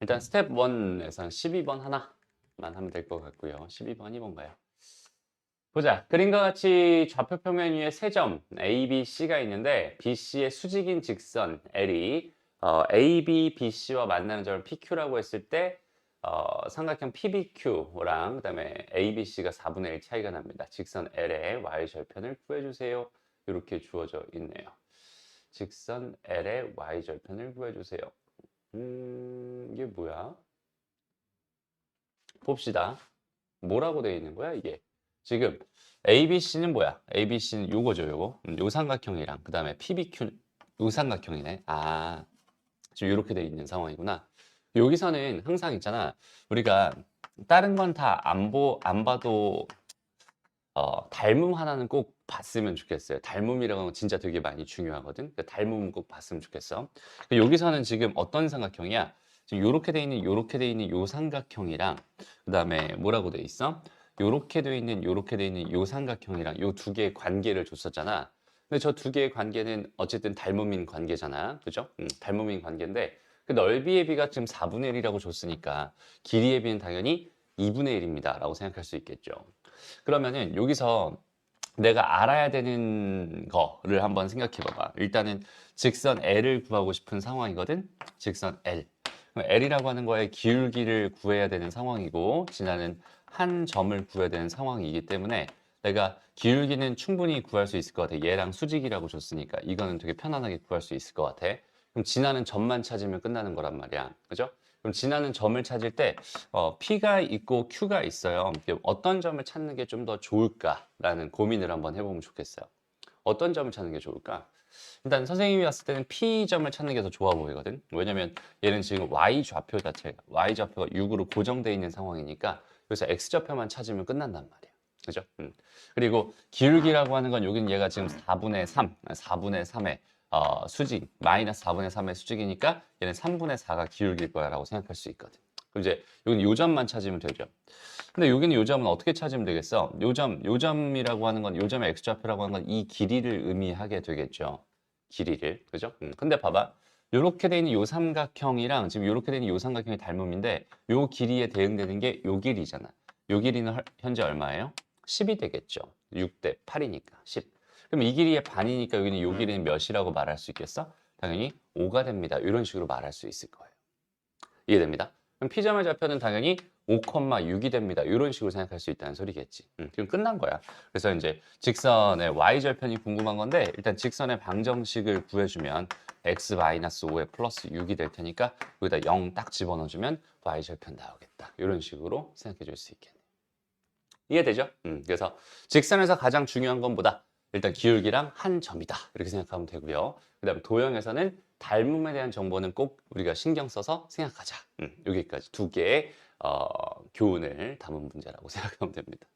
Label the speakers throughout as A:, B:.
A: 일단 스텝 1에서는 12번 하나만 하면 될 것 같고요. 12번이 뭔가요? 보자. 그림과 같이 좌표 평면 위에 세 점 A, B, C가 있는데 BC의 수직인 직선 L이 A, B, BC와 만나는 점을 PQ라고 했을 때 삼각형 PBQ랑 그다음에 ABC가 4분의 1 차이가 납니다. 직선 L의 Y절편을 구해주세요. 이렇게 주어져 있네요. 직선 L의 Y절편을 구해주세요. 이게 뭐야? 봅시다. 뭐라고 되어 있는 거야, 이게? 지금 ABC는 뭐야? ABC는 요거죠, 요거. 요 삼각형이랑 그다음에 PBQ 요 삼각형이네. 아, 지금 요렇게 되어 있는 상황이구나. 여기서는 항상 있잖아. 우리가 다른 건 다 안 봐도 닮음 하나는 꼭 봤으면 좋겠어요. 닮음이라는 건 진짜 되게 많이 중요하거든. 그 닮음은 꼭 봤으면 좋겠어. 여기서는 지금 어떤 삼각형이야? 지금 요렇게 돼 있는 요렇게 돼 있는 요 삼각형이랑 그다음에 뭐라고 돼 있어? 요렇게 돼 있는 요렇게 돼 있는 요 삼각형이랑 요 두 개의 관계를 줬었잖아. 근데 저 두 개의 관계는 어쨌든 닮음인 관계잖아. 그죠? 닮음인 관계인데 그 넓이의 비가 지금 4분의 1이라고 줬으니까 길이의 비는 당연히 2분의 1입니다. 라고 생각할 수 있겠죠. 그러면은 여기서 내가 알아야 되는 거를 한번 생각해 봐봐. 일단은 직선 L을 구하고 싶은 상황이거든. 직선 L. L이라고 하는 거에 기울기를 구해야 되는 상황이고 지나는 한 점을 구해야 되는 상황이기 때문에 내가 기울기는 충분히 구할 수 있을 것 같아. 얘랑 수직이라고 줬으니까 이거는 되게 편안하게 구할 수 있을 것 같아. 그럼 지나는 점만 찾으면 끝나는 거란 말이야. 그죠? 그럼 지나는 점을 찾을 때 P가 있고 Q가 있어요. 어떤 점을 찾는 게 좀 더 좋을까라는 고민을 한번 해보면 좋겠어요. 어떤 점을 찾는 게 좋을까? 일단 선생님이 봤을 때는 P점을 찾는 게 더 좋아 보이거든. 왜냐면 얘는 지금 Y좌표 자체가 Y좌표가 6으로 고정되어 있는 상황이니까 그래서 X좌표만 찾으면 끝난단 말이야. 그죠? 그리고 기울기라고 하는 건 여기는 얘가 지금 4분의 3, 4분의 3의 수직, 마이너스 4분의 3의 수직이니까 얘는 3분의 4가 기울기일 거야라고 생각할 수 있거든. 그럼 이제 여기는 요 점만 찾으면 되죠. 근데 여기는 요 점은 어떻게 찾으면 되겠어? 요 점이라고 하는 건, 요 점의 x좌표라고 하는 건 이 길이를 의미하게 되겠죠. 길이를. 그죠? 근데 봐봐. 요렇게 돼 있는 요 삼각형이랑 지금 요렇게 돼 있는 요 삼각형이 닮음인데 요 길이에 대응되는 게 요 길이잖아. 요 길이는 현재 얼마예요? 10이 되겠죠. 6대 8이니까 10. 그럼 이 길이의 반이니까 여기는 요 길이는 몇이라고 말할 수 있겠어? 당연히 5가 됩니다. 이런 식으로 말할 수 있을 거예요. 이해됩니다. 그럼 P점의 좌표는 당연히 5,6이 됩니다. 이런 식으로 생각할 수 있다는 소리겠지. 그럼 끝난 거야. 그래서 이제 직선의 Y절편이 궁금한 건데 일단 직선의 방정식을 구해주면 x-5에 플러스 6이 될 테니까 여기다 0 딱 집어넣어주면 Y절편 나오겠다. 이런 식으로 생각해 줄 수 있겠네. 이해되죠? 그래서 직선에서 가장 중요한 건 뭐다? 일단 기울기랑 한 점이다. 이렇게 생각하면 되고요. 그 다음에 도형에서는 닮음에 대한 정보는 꼭 우리가 신경 써서 생각하자. 여기까지 두 개의 교훈을 담은 문제라고 생각하면 됩니다.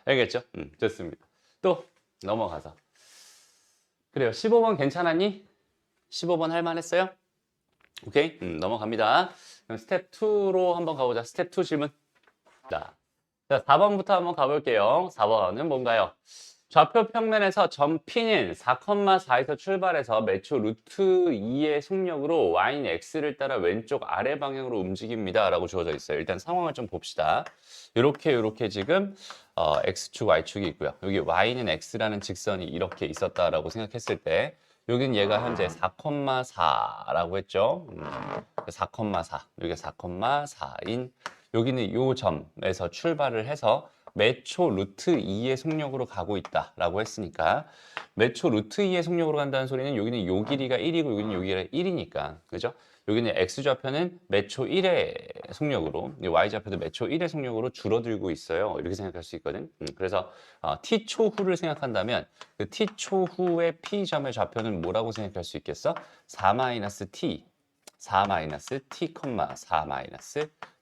A: 알겠죠? 좋습니다. 또 넘어가서. 그래요. 15번 괜찮았니? 15번 할만했어요? 오케이? 넘어갑니다. 그럼 스텝 2로 한번 가보자. 스텝 2 질문. 자, 4번부터 한번 가볼게요. 4번은 뭔가요? 좌표 평면에서 점 P는 4,4에서 출발해서 매초 루트 2의 속력으로 y는 x를 따라 왼쪽 아래 방향으로 움직입니다. 라고 주어져 있어요. 일단 상황을 좀 봅시다. 이렇게 지금 x축, y축이 있고요. 여기 y는 x라는 직선이 이렇게 있었다라고 생각했을 때 여긴 얘가 현재 4,4라고 했죠. 4,4. 여기가 4,4인 여기는 요 점에서 출발을 해서 매초 루트 2의 속력으로 가고 있다라고 했으니까 매초 루트 2의 속력으로 간다는 소리는 여기는 요 길이가 1이고 여기는 요 길이가 1이니까 그죠? 여기는 x좌표는 매초 1의 속력으로 y좌표도 매초 1의 속력으로 줄어들고 있어요. 이렇게 생각할 수 있거든. 그래서 t초 후를 생각한다면 그 t초 후의 p점의 좌표는 뭐라고 생각할 수 있겠어? 4-t 4-t,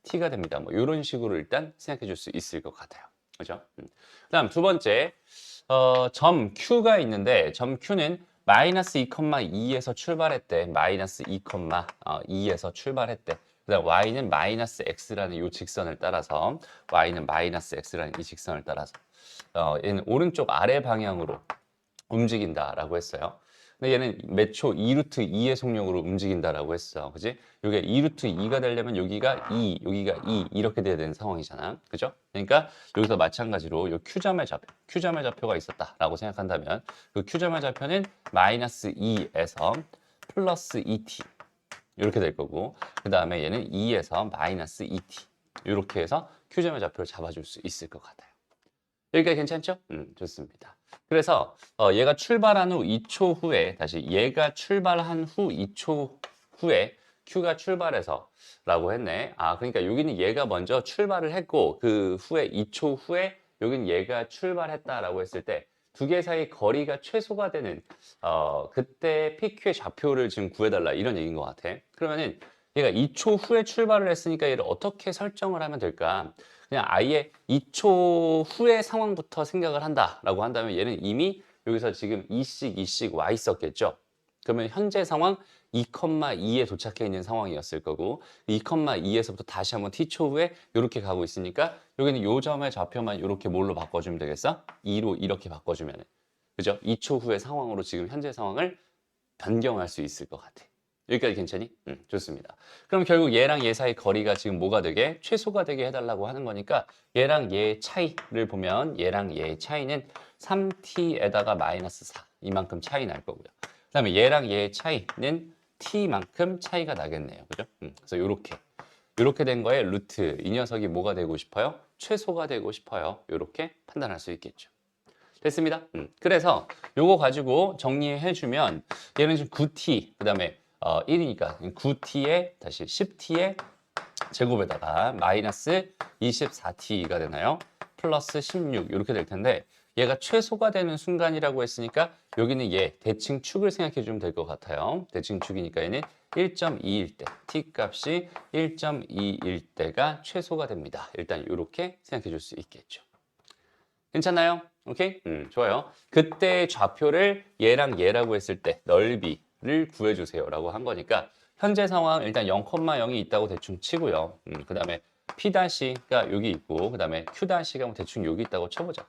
A: 4-t가 됩니다. 뭐 이런 식으로 일단 생각해 줄 수 있을 것 같아요. 그죠? 그다음 두 번째 점 Q가 있는데 점 Q는 마이너스 2,2에서 출발했대. 마이너스 2,2에서 출발했대. 그다음 y는 마이너스 x라는 이 직선을 따라서 y는 마이너스 x라는 이 직선을 따라서 얘는 오른쪽 아래 방향으로 움직인다라고 했어요. 근데 얘는 몇 초? 2루트 2의 속력으로 움직인다라고 했어. 그지? 요게 2루트 2가 되려면 여기가 2, 여기가 2 이렇게 돼야 되는 상황이잖아. 그죠? 그러니까 여기서 마찬가지로 요 Q점의 좌표가 있었다라고 생각한다면 그 Q점의 좌표는 마이너스 2에서 플러스 2t 이렇게 될 거고 그 다음에 얘는 2에서 마이너스 2t 이렇게 해서 Q점의 좌표를 잡아줄 수 있을 것 같아요. 여기까지 괜찮죠? 좋습니다. 그래서 얘가 출발한 후 2초 후에 다시 얘가 출발한 후 2초 후에 Q가 출발해서 라고 했네. 아, 그러니까 여기는 얘가 먼저 출발을 했고 그 후에 2초 후에 여기는 얘가 출발했다라고 했을 때 두 개 사이 거리가 최소가 되는 그때 PQ의 좌표를 지금 구해달라 이런 얘기인 것 같아. 그러면은 얘가 2초 후에 출발을 했으니까 얘를 어떻게 설정을 하면 될까? 그냥 아예 2초 후의 상황부터 생각을 한다라고 한다면 얘는 이미 여기서 지금 2씩 와 있었겠죠. 그러면 현재 상황 2,2에 도착해 있는 상황이었을 거고 2,2에서부터 다시 한번 t초 후에 이렇게 가고 있으니까 여기는 요 점의 좌표만 이렇게 뭘로 바꿔주면 되겠어? 2로 이렇게 바꿔주면 그죠? 2초 후의 상황으로 지금 현재 상황을 변경할 수 있을 것 같아. 여기까지 괜찮니? 좋습니다. 그럼 결국 얘랑 얘 사이 거리가 지금 뭐가 되게? 최소가 되게 해달라고 하는 거니까 얘랑 얘의 차이를 보면 얘랑 얘의 차이는 3t에다가 마이너스 4 이만큼 차이 날 거고요. 그 다음에 얘랑 얘의 차이는 t만큼 차이가 나겠네요. 그죠? 그래서 요렇게 된 거에 루트 이 녀석이 뭐가 되고 싶어요? 최소가 되고 싶어요. 요렇게 판단할 수 있겠죠. 됐습니다. 그래서 요거 가지고 정리해주면 얘는 지금 9t 그 다음에 1이니까 9t에 다시 10t의 제곱에다가 마이너스 24t가 되나요? 플러스 16 이렇게 될 텐데 얘가 최소가 되는 순간이라고 했으니까 여기는 얘 대칭축을 생각해 주면 될 것 같아요. 대칭축이니까 얘는 1.2일 때 t 값이 1.2일 때가 최소가 됩니다. 일단 이렇게 생각해 줄 수 있겠죠. 괜찮나요? 오케이? 좋아요. 그때 좌표를 얘랑 얘라고 했을 때 넓이를 구해주세요 라고 한 거니까 현재 상황 일단 0,0이 있다고 대충 치고요. 그 다음에 P'가 여기 있고 그 다음에 Q'가 뭐 대충 여기 있다고 쳐보자.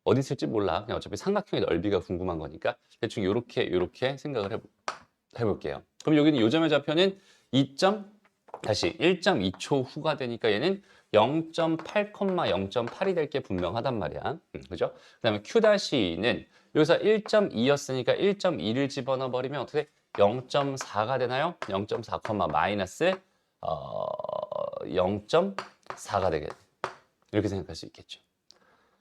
A: 어디 있을지 몰라. 그냥 어차피 삼각형의 넓이가 궁금한 거니까 대충 요렇게 생각을 해볼게요. 그럼 여기는 요점의 좌표는 1.2초 후가 되니까 얘는 0.8, 0.8이 될 게 분명하단 말이야. 그죠? 그 다음에 Q는 여기서 1.2였으니까 1.2를 집어넣어 버리면 어떻게 0.4가 되나요? 0.4, 마이너스 0.4가 되겠네. 이렇게 생각할 수 있겠죠.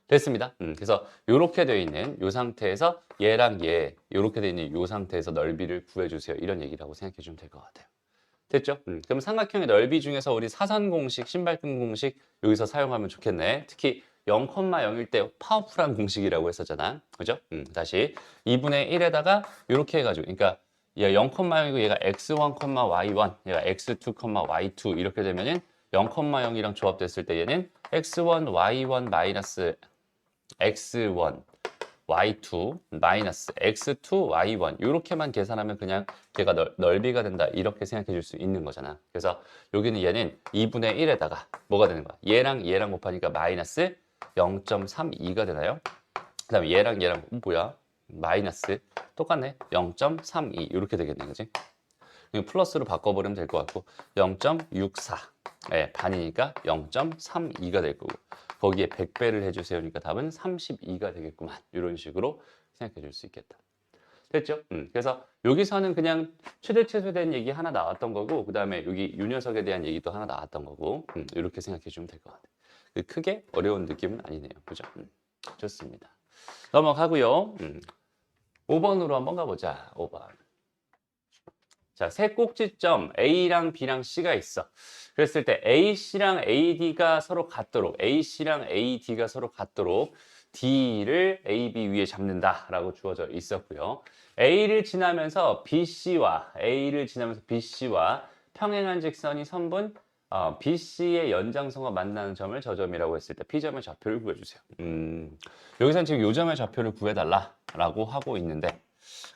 A: 됐습니다. 그래서 이렇게 되어 있는 이 상태에서 얘랑 얘 이렇게 되어 있는 이 상태에서 넓이를 구해주세요. 이런 얘기라고 생각해 주면 될 것 같아요. 됐죠? 그럼 삼각형의 넓이 중에서 우리 사선 공식, 신발끈 공식 여기서 사용하면 좋겠네. 특히 0,0일 때 파워풀한 공식이라고 했었잖아. 그죠? 다시 2분의 1에다가 이렇게 해가지고 그러니까 얘가 0,0이고 얘가 x1, y1, 얘가 x2, y2 이렇게 되면은 0,0이랑 조합됐을 때 얘는 x1, y1 마이너스 x1, y2 마이너스 x2, y1 이렇게만 계산하면 그냥 걔가 넓이가 된다 이렇게 생각해 줄 수 있는 거잖아. 그래서 여기는 얘는 2분의 1에다가 뭐가 되는 거야? 얘랑 곱하니까 마이너스 0.32가 되나요? 그 다음에 얘랑 뭐야? 마이너스 똑같네. 0.32 이렇게 되겠네. 그지? 플러스로 바꿔버리면 될 것 같고 0.64 네, 반이니까 0.32가 될 거고 거기에 100배를 해주세요. 그러니까 답은 32가 되겠구만. 이런 식으로 생각해 줄 수 있겠다. 됐죠? 그래서 여기서는 그냥 최대에 대한 얘기 하나 나왔던 거고 그 다음에 여기 이 녀석에 대한 얘기도 하나 나왔던 거고 이렇게 생각해 주면 될 것 같아요. 크게 어려운 느낌은 아니네요. 그죠? 좋습니다. 넘어가고요. 5번으로 한번 가보자. 5번. 자, 세 꼭지점 A랑 B랑 C가 있어. 그랬을 때 AC랑 AD가 서로 같도록 AC랑 AD가 서로 같도록 D를 AB 위에 잡는다라고 주어져 있었고요. A를 지나면서 BC와 평행한 직선이 선분 BC의 연장선과 만나는 점을 저 점이라고 했을 때 P점의 좌표를 구해주세요. 여기서는 지금 요 점의 좌표를 구해달라라고 하고 있는데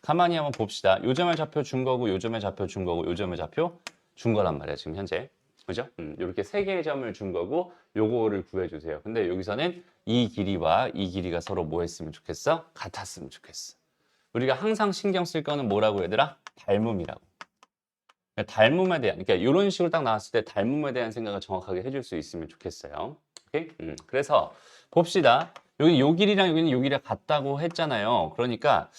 A: 가만히 한번 봅시다. 요점의 좌표 준 거고, 요점의 좌표 준 거고, 요점의 좌표 준 거란 말이야, 지금 현재. 그죠? 이렇게 세 개의 점을 준 거고, 요거를 구해주세요. 근데 여기서는 이 길이와 이 길이가 서로 뭐 했으면 좋겠어? 같았으면 좋겠어. 우리가 항상 신경 쓸 거는 뭐라고 얘들아? 닮음이라고. 닮음에 대한, 그러니까 이런 식으로 딱 나왔을 때 닮음에 대한 생각을 정확하게 해줄 수 있으면 좋겠어요. 오케이? 그래서 봅시다. 여기 요 길이랑 여기는 요 길이가 같다고 했잖아요. 그러니까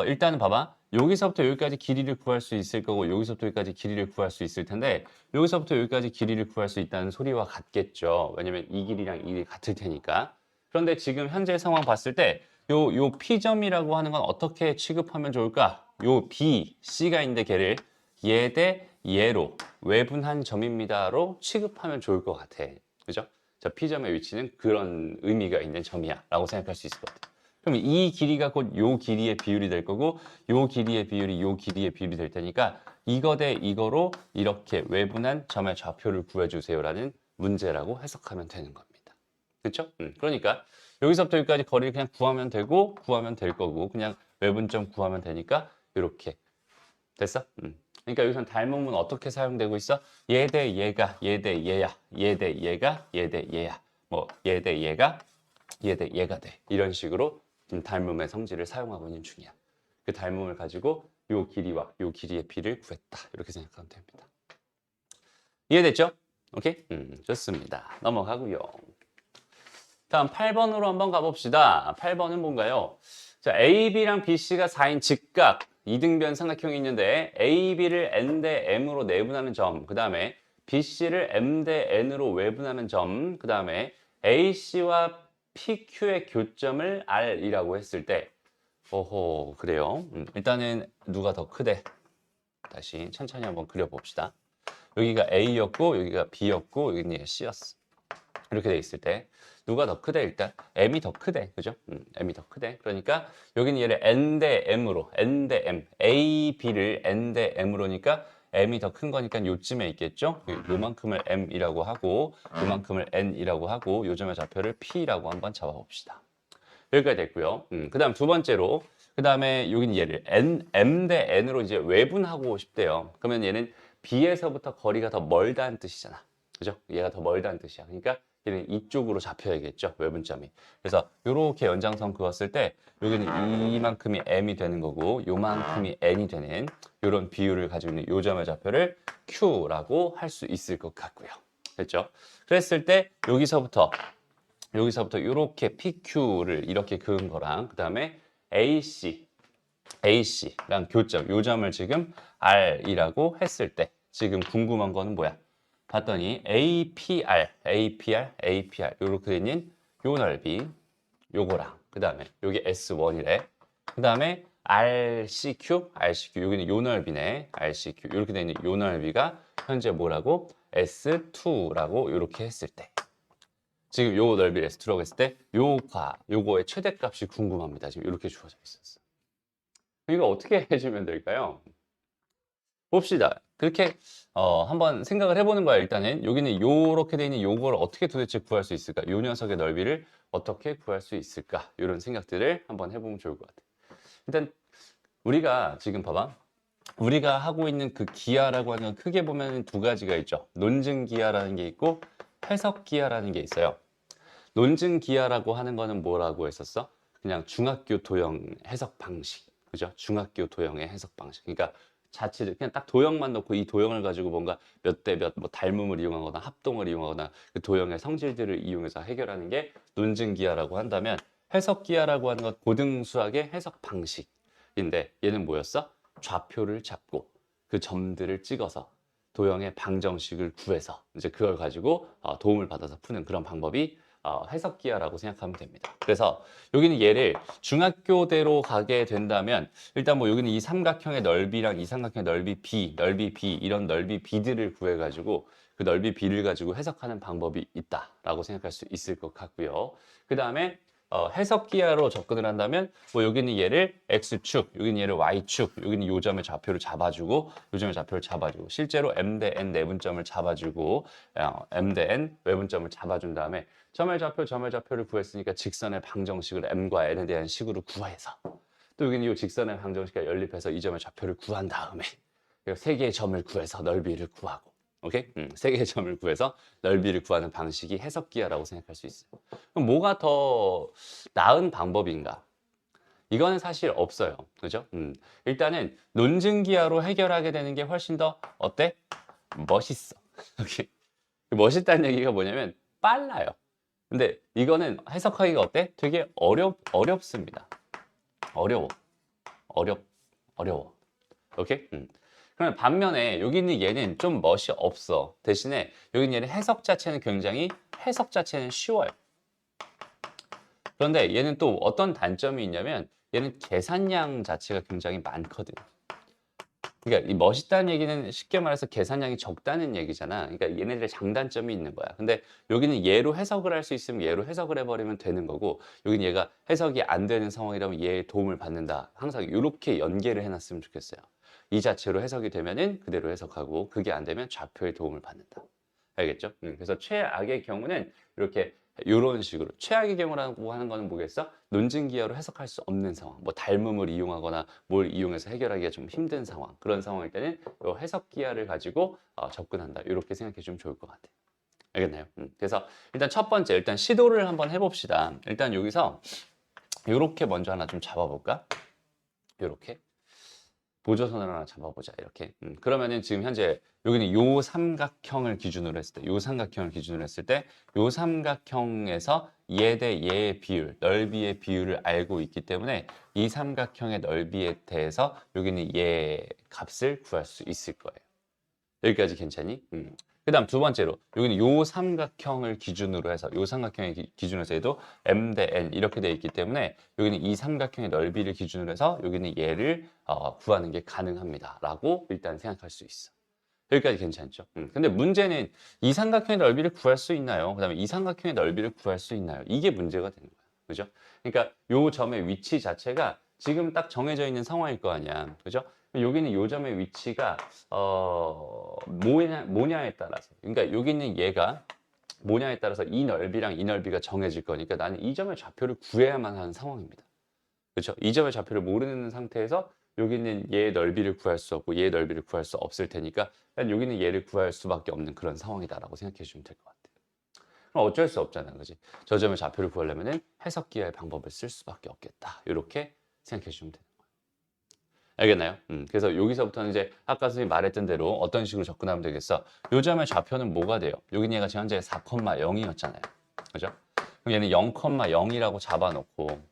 A: 일단은 봐봐. 여기서부터 여기까지 길이를 구할 수 있을 거고 여기서부터 여기까지 길이를 구할 수 있을 텐데 여기서부터 여기까지 길이를 구할 수 있다는 소리와 같겠죠. 왜냐면 이 길이랑 이 길이 같을 테니까. 그런데 지금 현재 상황 봤을 때 요 P점이라고 하는 건 어떻게 취급하면 좋을까? 요 B, C가 있는데 걔를 얘 대 얘로 외분한 점입니다로 취급하면 좋을 것 같아. 그죠? 자, P점의 위치는 그런 의미가 있는 점이야 라고 생각할 수 있을 것 같아. 그럼 이 길이가 곧 요 길이의 비율이 될 거고 요 길이의 비율이 요 길이의 비율이 될 테니까 이거 대 이거로 이렇게 외분한 점의 좌표를 구해주세요 라는 문제라고 해석하면 되는 겁니다. 그렇죠? 그러니까 여기서부터 여기까지 거리를 그냥 구하면 되고 구하면 될 거고 그냥 외분점 구하면 되니까 이렇게 됐어? 그러니까 여기서는 닮음은 어떻게 사용되고 있어? 얘 대 얘가, 얘 대 얘야, 얘 대 얘가, 얘 대 얘야. 뭐 얘 대 얘가, 얘 대 얘가 돼. 이런 식으로 지금 닮음의 성질을 사용하고 있는 중이야. 그 닮음을 가지고 요 길이와 요 길이의 비를 구했다. 이렇게 생각하면 됩니다. 이해됐죠? 오케이? 좋습니다. 넘어가고요. 다음 8번으로 한번 가봅시다. 8번은 뭔가요? 자, AB랑 BC가 4인 직각 이등변 삼각형이 있는데 AB를 N 대 M으로 내분하는 점, 그 다음에 BC를 M 대 N으로 외분하는 점, 그 다음에 AC와 PQ의 교점을 R이라고 했을 때 오호 그래요. 일단은 누가 더 크대? 다시 천천히 한번 그려봅시다. 여기가 A였고 여기가 B였고 여기는 C였어. 이렇게 돼 있을 때 누가 더 크대? 일단 M이 더 크대. 그죠? M이 더 크대. 그러니까 여기는 얘를 N 대 M으로 N 대 M A, B를 N 대 M으로니까 M이 더 큰 거니까 요쯤에 있겠죠? 요만큼을 M이라고 하고 요만큼을 N이라고 하고 요점의 좌표를 P라고 한번 잡아봅시다. 여기까지 됐고요. 그 다음 두 번째로 그 다음에 여기는 얘를 M 대 N으로 이제 외분하고 싶대요. 그러면 얘는 B에서부터 거리가 더 멀다는 뜻이잖아. 그죠? 얘가 더 멀다는 뜻이야. 그러니까 얘는 이쪽으로 잡혀야겠죠. 외분점이. 그래서 이렇게 연장선 그었을 때 여기는 이만큼이 M이 되는 거고 요만큼이 N이 되는 이런 비율을 가지고 있는 요점의 좌표를 Q라고 할 수 있을 것 같고요. 됐죠? 그랬을 때 여기서부터 이렇게 PQ를 이렇게 그은 거랑 그 다음에 AC랑 교점, 요 점을 지금 R이라고 했을 때 지금 궁금한 거는 뭐야? 봤더니 APR 이렇게 있는 요 넓이 요거랑 그 다음에 요게 S1이래. 그 다음에 RCQ 여기는 요 넓이네. RCQ 이렇게 되어 있는 요 넓이가 현재 뭐라고? S2라고 이렇게 했을 때 지금 요 넓이를 S2라고 했을 때 요거의 최대값이 궁금합니다. 지금 이렇게 주어져 있었어. 이거 어떻게 해주면 될까요? 봅시다. 그렇게 한번 생각을 해보는 거야. 일단은 여기는 요렇게 돼 있는 요걸 어떻게 도대체 구할 수 있을까? 요 녀석의 넓이를 어떻게 구할 수 있을까? 이런 생각들을 한번 해보면 좋을 것 같아. 일단 우리가 지금 봐봐. 우리가 하고 있는 그 기하라고 하는 건 크게 보면 두 가지가 있죠. 논증 기하라는 게 있고 해석 기하라는 게 있어요. 논증 기하라고 하는 거는 뭐라고 했었어? 그냥 중학교 도형 해석 방식. 그죠? 중학교 도형의 해석 방식. 그러니까 자체를 그냥 딱 도형만 놓고 이 도형을 가지고 뭔가 몇 대 몇 뭐 닮음을 이용하거나 합동을 이용하거나 그 도형의 성질들을 이용해서 해결하는 게 논증 기하라고 한다면 해석 기하라고 하는 건 고등 수학의 해석 방식인데 얘는 뭐였어? 좌표를 잡고 그 점들을 찍어서 도형의 방정식을 구해서 이제 그걸 가지고 도움을 받아서 푸는 그런 방법이 해석기하라고 생각하면 됩니다. 그래서 여기는 얘를 중학교대로 가게 된다면 일단 뭐 여기는 이 삼각형의 넓이랑 이 삼각형의 넓이 B 이런 넓이 B들을 구해가지고 그 넓이 B를 가지고 해석하는 방법이 있다라고 생각할 수 있을 것 같고요. 그 다음에 해석기하로 접근을 한다면 뭐 여기는 얘를 X축, 여기는 얘를 Y축, 여기는 요점의 좌표를 잡아주고 요점의 좌표를 잡아주고 실제로 M 대 N 내분점을 잡아주고 M 대 N 외분점을 잡아준 다음에 점의 좌표를 구했으니까 직선의 방정식을 M과 N에 대한 식으로 구해서 또 여기는 이 직선의 방정식과 연립해서 이 점의 좌표를 구한 다음에 세 개의 점을 구해서 넓이를 구하고 오케이? 세 개의 점을 구해서 넓이를 구하는 방식이 해석기하라고 생각할 수 있어요. 그럼 뭐가 더 나은 방법인가? 이거는 사실 없어요. 그죠? 일단은 논증기하로 해결하게 되는 게 훨씬 더 어때? 멋있어. 오케이. 멋있다는 얘기가 뭐냐면 빨라요. 근데 이거는 해석하기가 어때? 되게 어렵습니다. 어려워. 어렵, 어려워. 오케이? 그러면 반면에 여기 있는 얘는 좀 멋이 없어. 대신에 여기 있는 얘는 해석 자체는 굉장히 해석 자체는 쉬워요. 그런데 얘는 또 어떤 단점이 있냐면 얘는 계산량 자체가 굉장히 많거든. 그러니까 이 멋있다는 얘기는 쉽게 말해서 계산량이 적다는 얘기잖아. 그러니까 얘네들의 장단점이 있는 거야. 근데 여기는 얘로 해석을 할 수 있으면 얘로 해석을 해버리면 되는 거고, 여기는 얘가 해석이 안 되는 상황이라면 얘의 도움을 받는다. 항상 이렇게 연계를 해놨으면 좋겠어요. 이 자체로 해석이 되면은 그대로 해석하고, 그게 안 되면 좌표의 도움을 받는다. 알겠죠? 그래서 최악의 경우는 이렇게 이런 식으로, 최악의 경우라고 하는 거는 뭐겠어? 논증기하로 해석할 수 없는 상황, 뭐 닮음을 이용하거나 뭘 이용해서 해결하기가 좀 힘든 상황, 그런 상황일 때는 이 해석기하를 가지고 접근한다, 이렇게 생각해 주면 좋을 것 같아. 알겠나요? 그래서 일단 첫 번째, 일단 시도를 한번 해봅시다. 일단 여기서 이렇게 먼저 하나 좀 잡아볼까? 이렇게 보조선을 하나 잡아보자. 이렇게. 그러면은 지금 현재 여기는 요 삼각형을 기준으로 했을 때, 요 삼각형을 기준으로 했을 때, 요 삼각형에서 얘 대 얘의 비율, 넓이의 비율을 알고 있기 때문에 이 삼각형의 넓이에 대해서 여기는 얘 값을 구할 수 있을 거예요. 여기까지 괜찮니? 그 다음 두 번째로 여기는 요 삼각형을 기준으로 해서, 요 삼각형의 기준으로 해서 얘도 m 대 n 이렇게 되어 있기 때문에 여기는 이 삼각형의 넓이를 기준으로 해서 여기는 얘를 구하는 게 가능합니다 라고 일단 생각할 수 있어. 여기까지 괜찮죠? 근데 문제는 이 삼각형의 넓이를 구할 수 있나요? 그 다음에 이 삼각형의 넓이를 구할 수 있나요? 이게 문제가 되는 거야. 그죠? 그러니까 요 점의 위치 자체가 지금 딱 정해져 있는 상황일 거 아니야. 그죠? 여기는 요 점의 위치가 뭐냐에 따라서, 그러니까 여기 있는 얘가 뭐냐에 따라서 이 넓이랑 이 넓이가 정해질 거니까 나는 이 점의 좌표를 구해야만 하는 상황입니다. 그렇죠? 이 점의 좌표를 모르는 상태에서 여기는 얘의 넓이를 구할 수 없고 얘의 넓이를 구할 수 없을 테니까 여기는 얘를 구할 수밖에 없는 그런 상황이다라고 생각해 주면 될 것 같아요. 그럼 어쩔 수 없잖아, 그지? 저 점의 좌표를 구하려면은 해석기하의 방법을 쓸 수밖에 없겠다. 이렇게 생각해 주면 되는 거예요. 알겠나요? 그래서 여기서부터는 이제 아까 선생님이 말했던 대로 어떤 식으로 접근하면 되겠어? 요 점의 좌표는 뭐가 돼요? 여기 얘가 지금 현재 4,0이었잖아요. 그죠? 그럼 얘는 0,0이라고 잡아놓고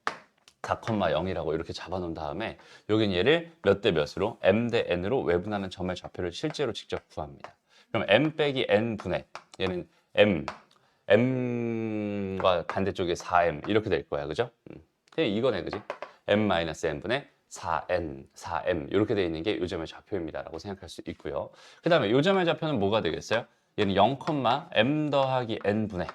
A: 4,0이라고 이렇게 잡아놓은 다음에 여기는 얘를 몇 대 몇으로? m 대 n으로 외분하는 점의 좌표를 실제로 직접 구합니다. 그럼 m 빼기 n 분의 얘는 m과 반대쪽에 4m 이렇게 될 거야. 그죠? 이거네, 그지? m-n분의 4m 이렇게 되어 있는 게 요점의 좌표입니다 라고 생각할 수 있고요. 그 다음에 요점의 좌표는 뭐가 되겠어요? 얘는 0,m 더하기 n분의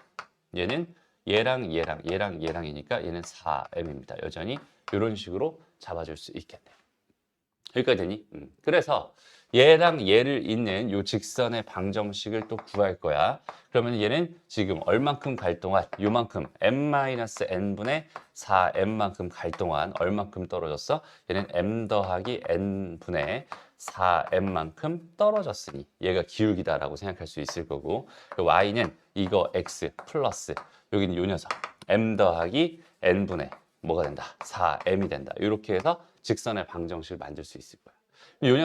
A: 얘는 얘랑이니까 얘는 4m입니다. 여전히 이런 식으로 잡아줄 수 있겠네요. 여기까지 되니? 그래서 얘랑 얘를 잇는 요 직선의 방정식을 또 구할 거야. 그러면 얘는 지금 얼만큼 갈 동안 요만큼 m-n분의 4m만큼 갈 동안 얼만큼 떨어졌어? 얘는 m 더하기 n분의 4m만큼 떨어졌으니 얘가 기울기다라고 생각할 수 있을 거고, y는 이거 x 플러스 여기는 요 녀석 m 더하기 n분의 뭐가 된다? 4m이 된다. 이렇게 해서 직선의 방정식을 만들 수 있을 거야. 요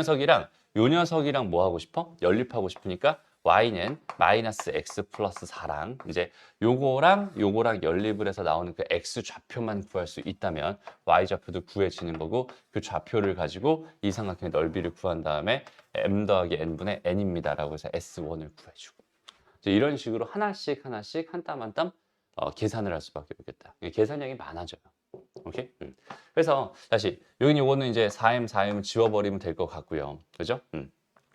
A: 녀석이랑 뭐 하고 싶어? 연립하고 싶으니까 y는 마이너스 x 플러스 4랑 이제 요거랑 연립을 해서 나오는 그 x 좌표만 구할 수 있다면 y 좌표도 구해지는 거고, 그 좌표를 가지고 이 삼각형의 넓이를 구한 다음에 m 더하기 n분의 n입니다 라고 해서 s1을 구해주고, 이제 이런 식으로 하나씩 한 땀 한 땀 계산을 할 수밖에 없겠다. 계산량이 많아져요. 오케이? 그래서 다시 여기 요거는 이제 4m을 지워버리면 될 것 같고요. 그죠?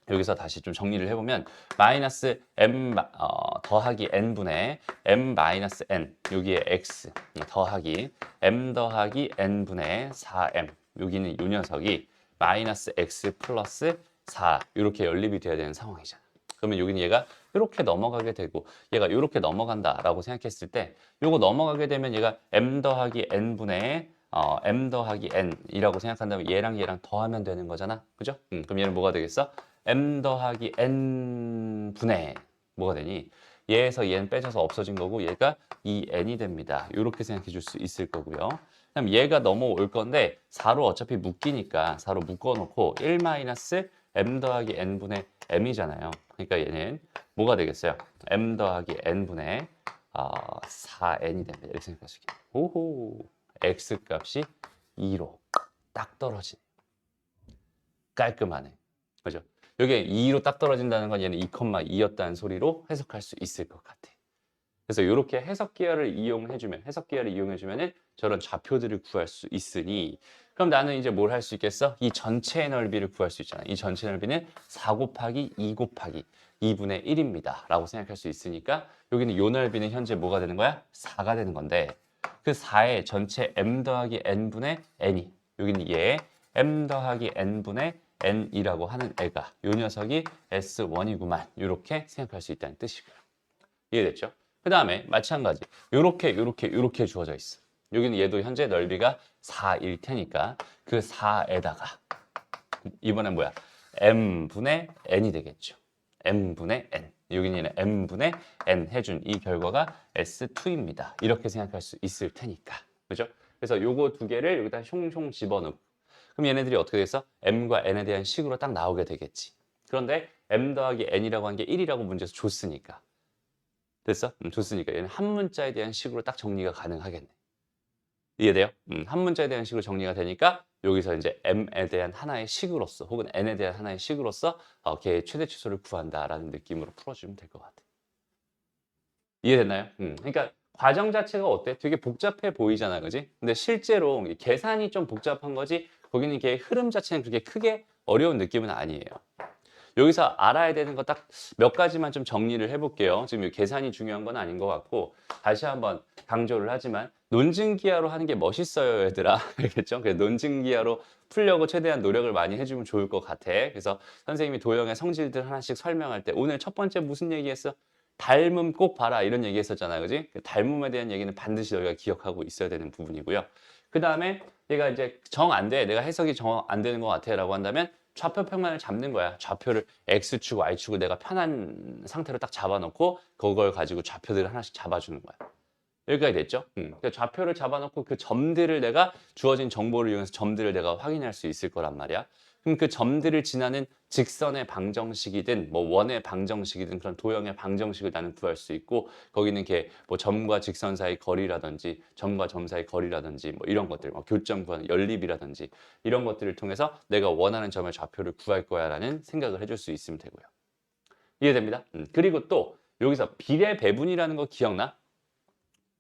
A: 여기서 다시 좀 정리를 해보면 마이너스 m 더하기 n분의 m 마이너스 n 여기에 x 더하기 m 더하기 n분의 4m 여기는 요 녀석이 마이너스 x 플러스 4 이렇게 연립이 돼야 되는 상황이잖아. 그러면 여기는 얘가 이렇게 넘어가게 되고 얘가 이렇게 넘어간다라고 생각했을 때 요거 넘어가게 되면 얘가 m 더하기 n분의 m 더하기 n이라고 생각한다면 얘랑 더하면 되는 거잖아. 그죠? 그럼 얘는 뭐가 되겠어? m 더하기 n 분의 뭐가 되니? 얘에서 얘는 빼져서 없어진 거고 얘가 2n이 됩니다. 이렇게 생각해 줄 수 있을 거고요. 그럼 얘가 넘어올 건데 4로 어차피 묶이니까 4로 묶어놓고 1-m 더하기 n분의 m이잖아요. 그러니까 얘는 뭐가 되겠어요? m 더하기 n분의 4n이 됩니다. 이렇게 생각하시게. 오호, x 값이 2로 딱 떨어지네. 깔끔하네. 그죠? 여기에 2로 딱 떨어진다는 건 얘는 2,2였다는 소리로 해석할 수 있을 것 같아. 그래서 이렇게 해석기하를 이용해주면 저런 좌표들을 구할 수 있으니 그럼 나는 이제 뭘 할 수 있겠어? 이 전체의 넓이를 구할 수 있잖아. 이 전체 넓이는 4 곱하기 2 곱하기 2분의 1입니다. 라고 생각할 수 있으니까 여기는 요 넓이는 현재 뭐가 되는 거야? 4가 되는 건데 그 4의 전체 m 더하기 n분의 n이 여기는 얘 m 더하기 n분의 n이라고 하는 애가 요 녀석이 S1이구만. 이렇게 생각할 수 있다는 뜻이고요. 이해됐죠? 그 다음에 마찬가지 요렇게 주어져 있어. 여기는 얘도 현재 넓이가 4일 테니까 그 4에다가 이번엔 뭐야? m분의 n이 되겠죠. m분의 n. 여기는 얘는 m분의 n 해준 이 결과가 S2입니다. 이렇게 생각할 수 있을 테니까. 그죠? 그래서 요거 두 개를 여기다 숑숑 집어넣고 그럼 얘네들이 어떻게 됐어? m과 n에 대한 식으로 딱 나오게 되겠지. 그런데 m 더하기 n이라고 한 게 1이라고 문제에서 줬으니까. 됐어? 줬으니까 얘는 한 문자에 대한 식으로 딱 정리가 가능하겠네. 이해돼요? 한 문자에 대한 식으로 정리가 되니까 여기서 이제 m에 대한 하나의 식으로서 혹은 n에 대한 하나의 식으로서 걔의 최대치수를 구한다라는 느낌으로 풀어주면 될 것 같아. 이해됐나요? 그러니까 과정 자체가 어때? 되게 복잡해 보이잖아, 그지? 근데 실제로 계산이 좀 복잡한 거지 거기는 이게 흐름 자체는 그렇게 크게 어려운 느낌은 아니에요. 여기서 알아야 되는 거 딱 몇 가지만 좀 정리를 해볼게요. 지금 계산이 중요한 건 아닌 것 같고 다시 한번 강조를 하지만 논증기하로 하는 게 멋있어요, 얘들아. 알겠죠? 그래서 논증기하로 풀려고 최대한 노력을 많이 해주면 좋을 것 같아. 그래서 선생님이 도형의 성질들 하나씩 설명할 때 오늘 첫 번째 무슨 얘기했어? 닮음 꼭 봐라 이런 얘기 했었잖아요, 그지? 닮음에 대한 얘기는 반드시 너희가 기억하고 있어야 되는 부분이고요. 그 다음에 얘가 이제 정 안 돼. 내가 해석이 정 안 되는 것 같아 라고 한다면 좌표 평면을 잡는 거야. 좌표를 X축, Y축을 내가 편한 상태로 딱 잡아놓고 그걸 가지고 좌표들을 하나씩 잡아주는 거야. 여기까지 됐죠? 그러니까 좌표를 잡아놓고 그 점들을 내가 주어진 정보를 이용해서 점들을 내가 확인할 수 있을 거란 말이야. 그럼 그 점들을 지나는 직선의 방정식이든 뭐 원의 방정식이든 그런 도형의 방정식을 나는 구할 수 있고 거기는 이렇게 뭐 점과 직선 사이 거리라든지 점과 점 사이 거리라든지 뭐 이런 것들 뭐 교점 구하는 연립이라든지 이런 것들을 통해서 내가 원하는 점의 좌표를 구할 거야라는 생각을 해줄 수 있으면 되고요. 이해됩니다? 그리고 또 여기서 비례 배분이라는 거 기억나?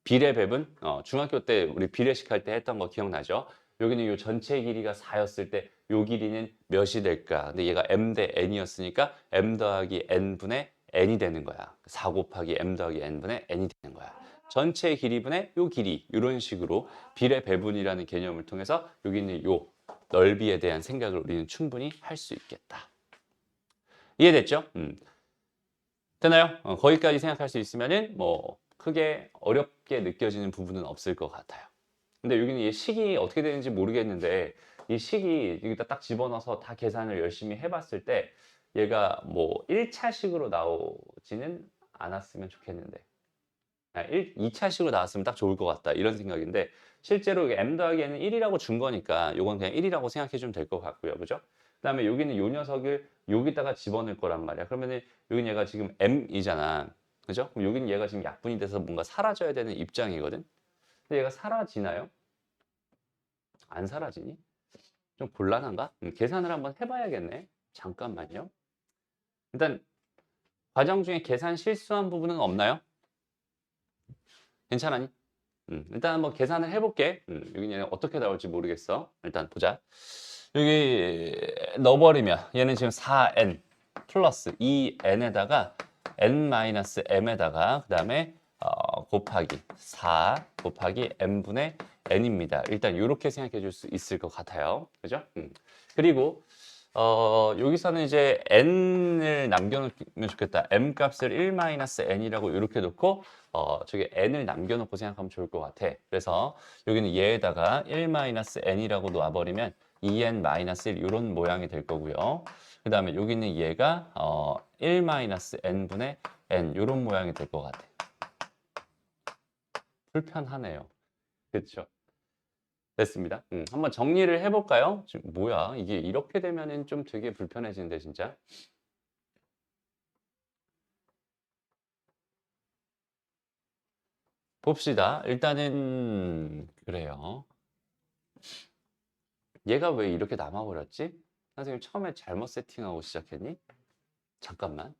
A: 비례 배분? 중학교 때 우리 비례식 할 때 했던 거 기억나죠? 여기는 요 전체 길이가 4였을 때 요 길이는 몇이 될까? 근데 얘가 m 대 n이었으니까 m 더하기 n분의 n이 되는 거야. 4 곱하기 m 더하기 n분의 n이 되는 거야. 전체 길이분의 요 길이 이런 식으로 비례 배분이라는 개념을 통해서 여기 있는 요 넓이에 대한 생각을 우리는 충분히 할 수 있겠다. 이해됐죠? 되나요? 거기까지 생각할 수 있으면은 뭐 크게 어렵게 느껴지는 부분은 없을 것 같아요. 근데 여기는 이 식이 어떻게 되는지 모르겠는데 이 식이 여기다 딱 집어넣어서 다 계산을 열심히 해봤을 때 얘가 뭐 1차식으로 나오지는 않았으면 좋겠는데 2차식으로 나왔으면 딱 좋을 것 같다 이런 생각인데 실제로 m 더하기 n은 1이라고 준 거니까 이건 그냥 1이라고 생각해 주면 될 것 같고요. 그죠? 그 다음에 여기는 요 녀석을 여기다가 집어넣을 거란 말이야. 그러면은 여기는 얘가 지금 m이잖아. 그죠? 그럼 여기는 얘가 지금 약분이 돼서 뭔가 사라져야 되는 입장이거든. 근데 얘가 사라지나요? 안 사라지니? 좀 곤란한가? 계산을 한번 해봐야겠네. 잠깐만요. 일단 과정 중에 계산 실수한 부분은 없나요? 괜찮아니? 일단 한번 계산을 해볼게. 여기는 어떻게 나올지 모르겠어. 일단 보자. 여기 넣어버리면 얘는 지금 4n 플러스 2n에다가 n-m에다가 그 다음에 곱하기 4 곱하기 m분의 n입니다. 일단 이렇게 생각해 줄 수 있을 것 같아요. 그죠? 그리고 여기서는 이제 n을 남겨놓으면 좋겠다. m 값을 1-n이라고 이렇게 놓고 저기 n을 남겨놓고 생각하면 좋을 것 같아. 그래서 여기는 얘에다가 1-n이라고 놓아버리면 2n-1 이런 모양이 될 거고요. 그 다음에 여기 있는 얘가 1-n분의 n 이런 모양이 될 것 같아. 불편하네요. 그렇죠? 됐습니다. 한번 정리를 해볼까요? 지금 뭐야? 이게 이렇게 되면은 좀 되게 불편해지는데 진짜. 봅시다. 일단은 그래요. 얘가 왜 이렇게 남아버렸지? 선생님 처음에 잘못 세팅하고 시작했니? 잠깐만.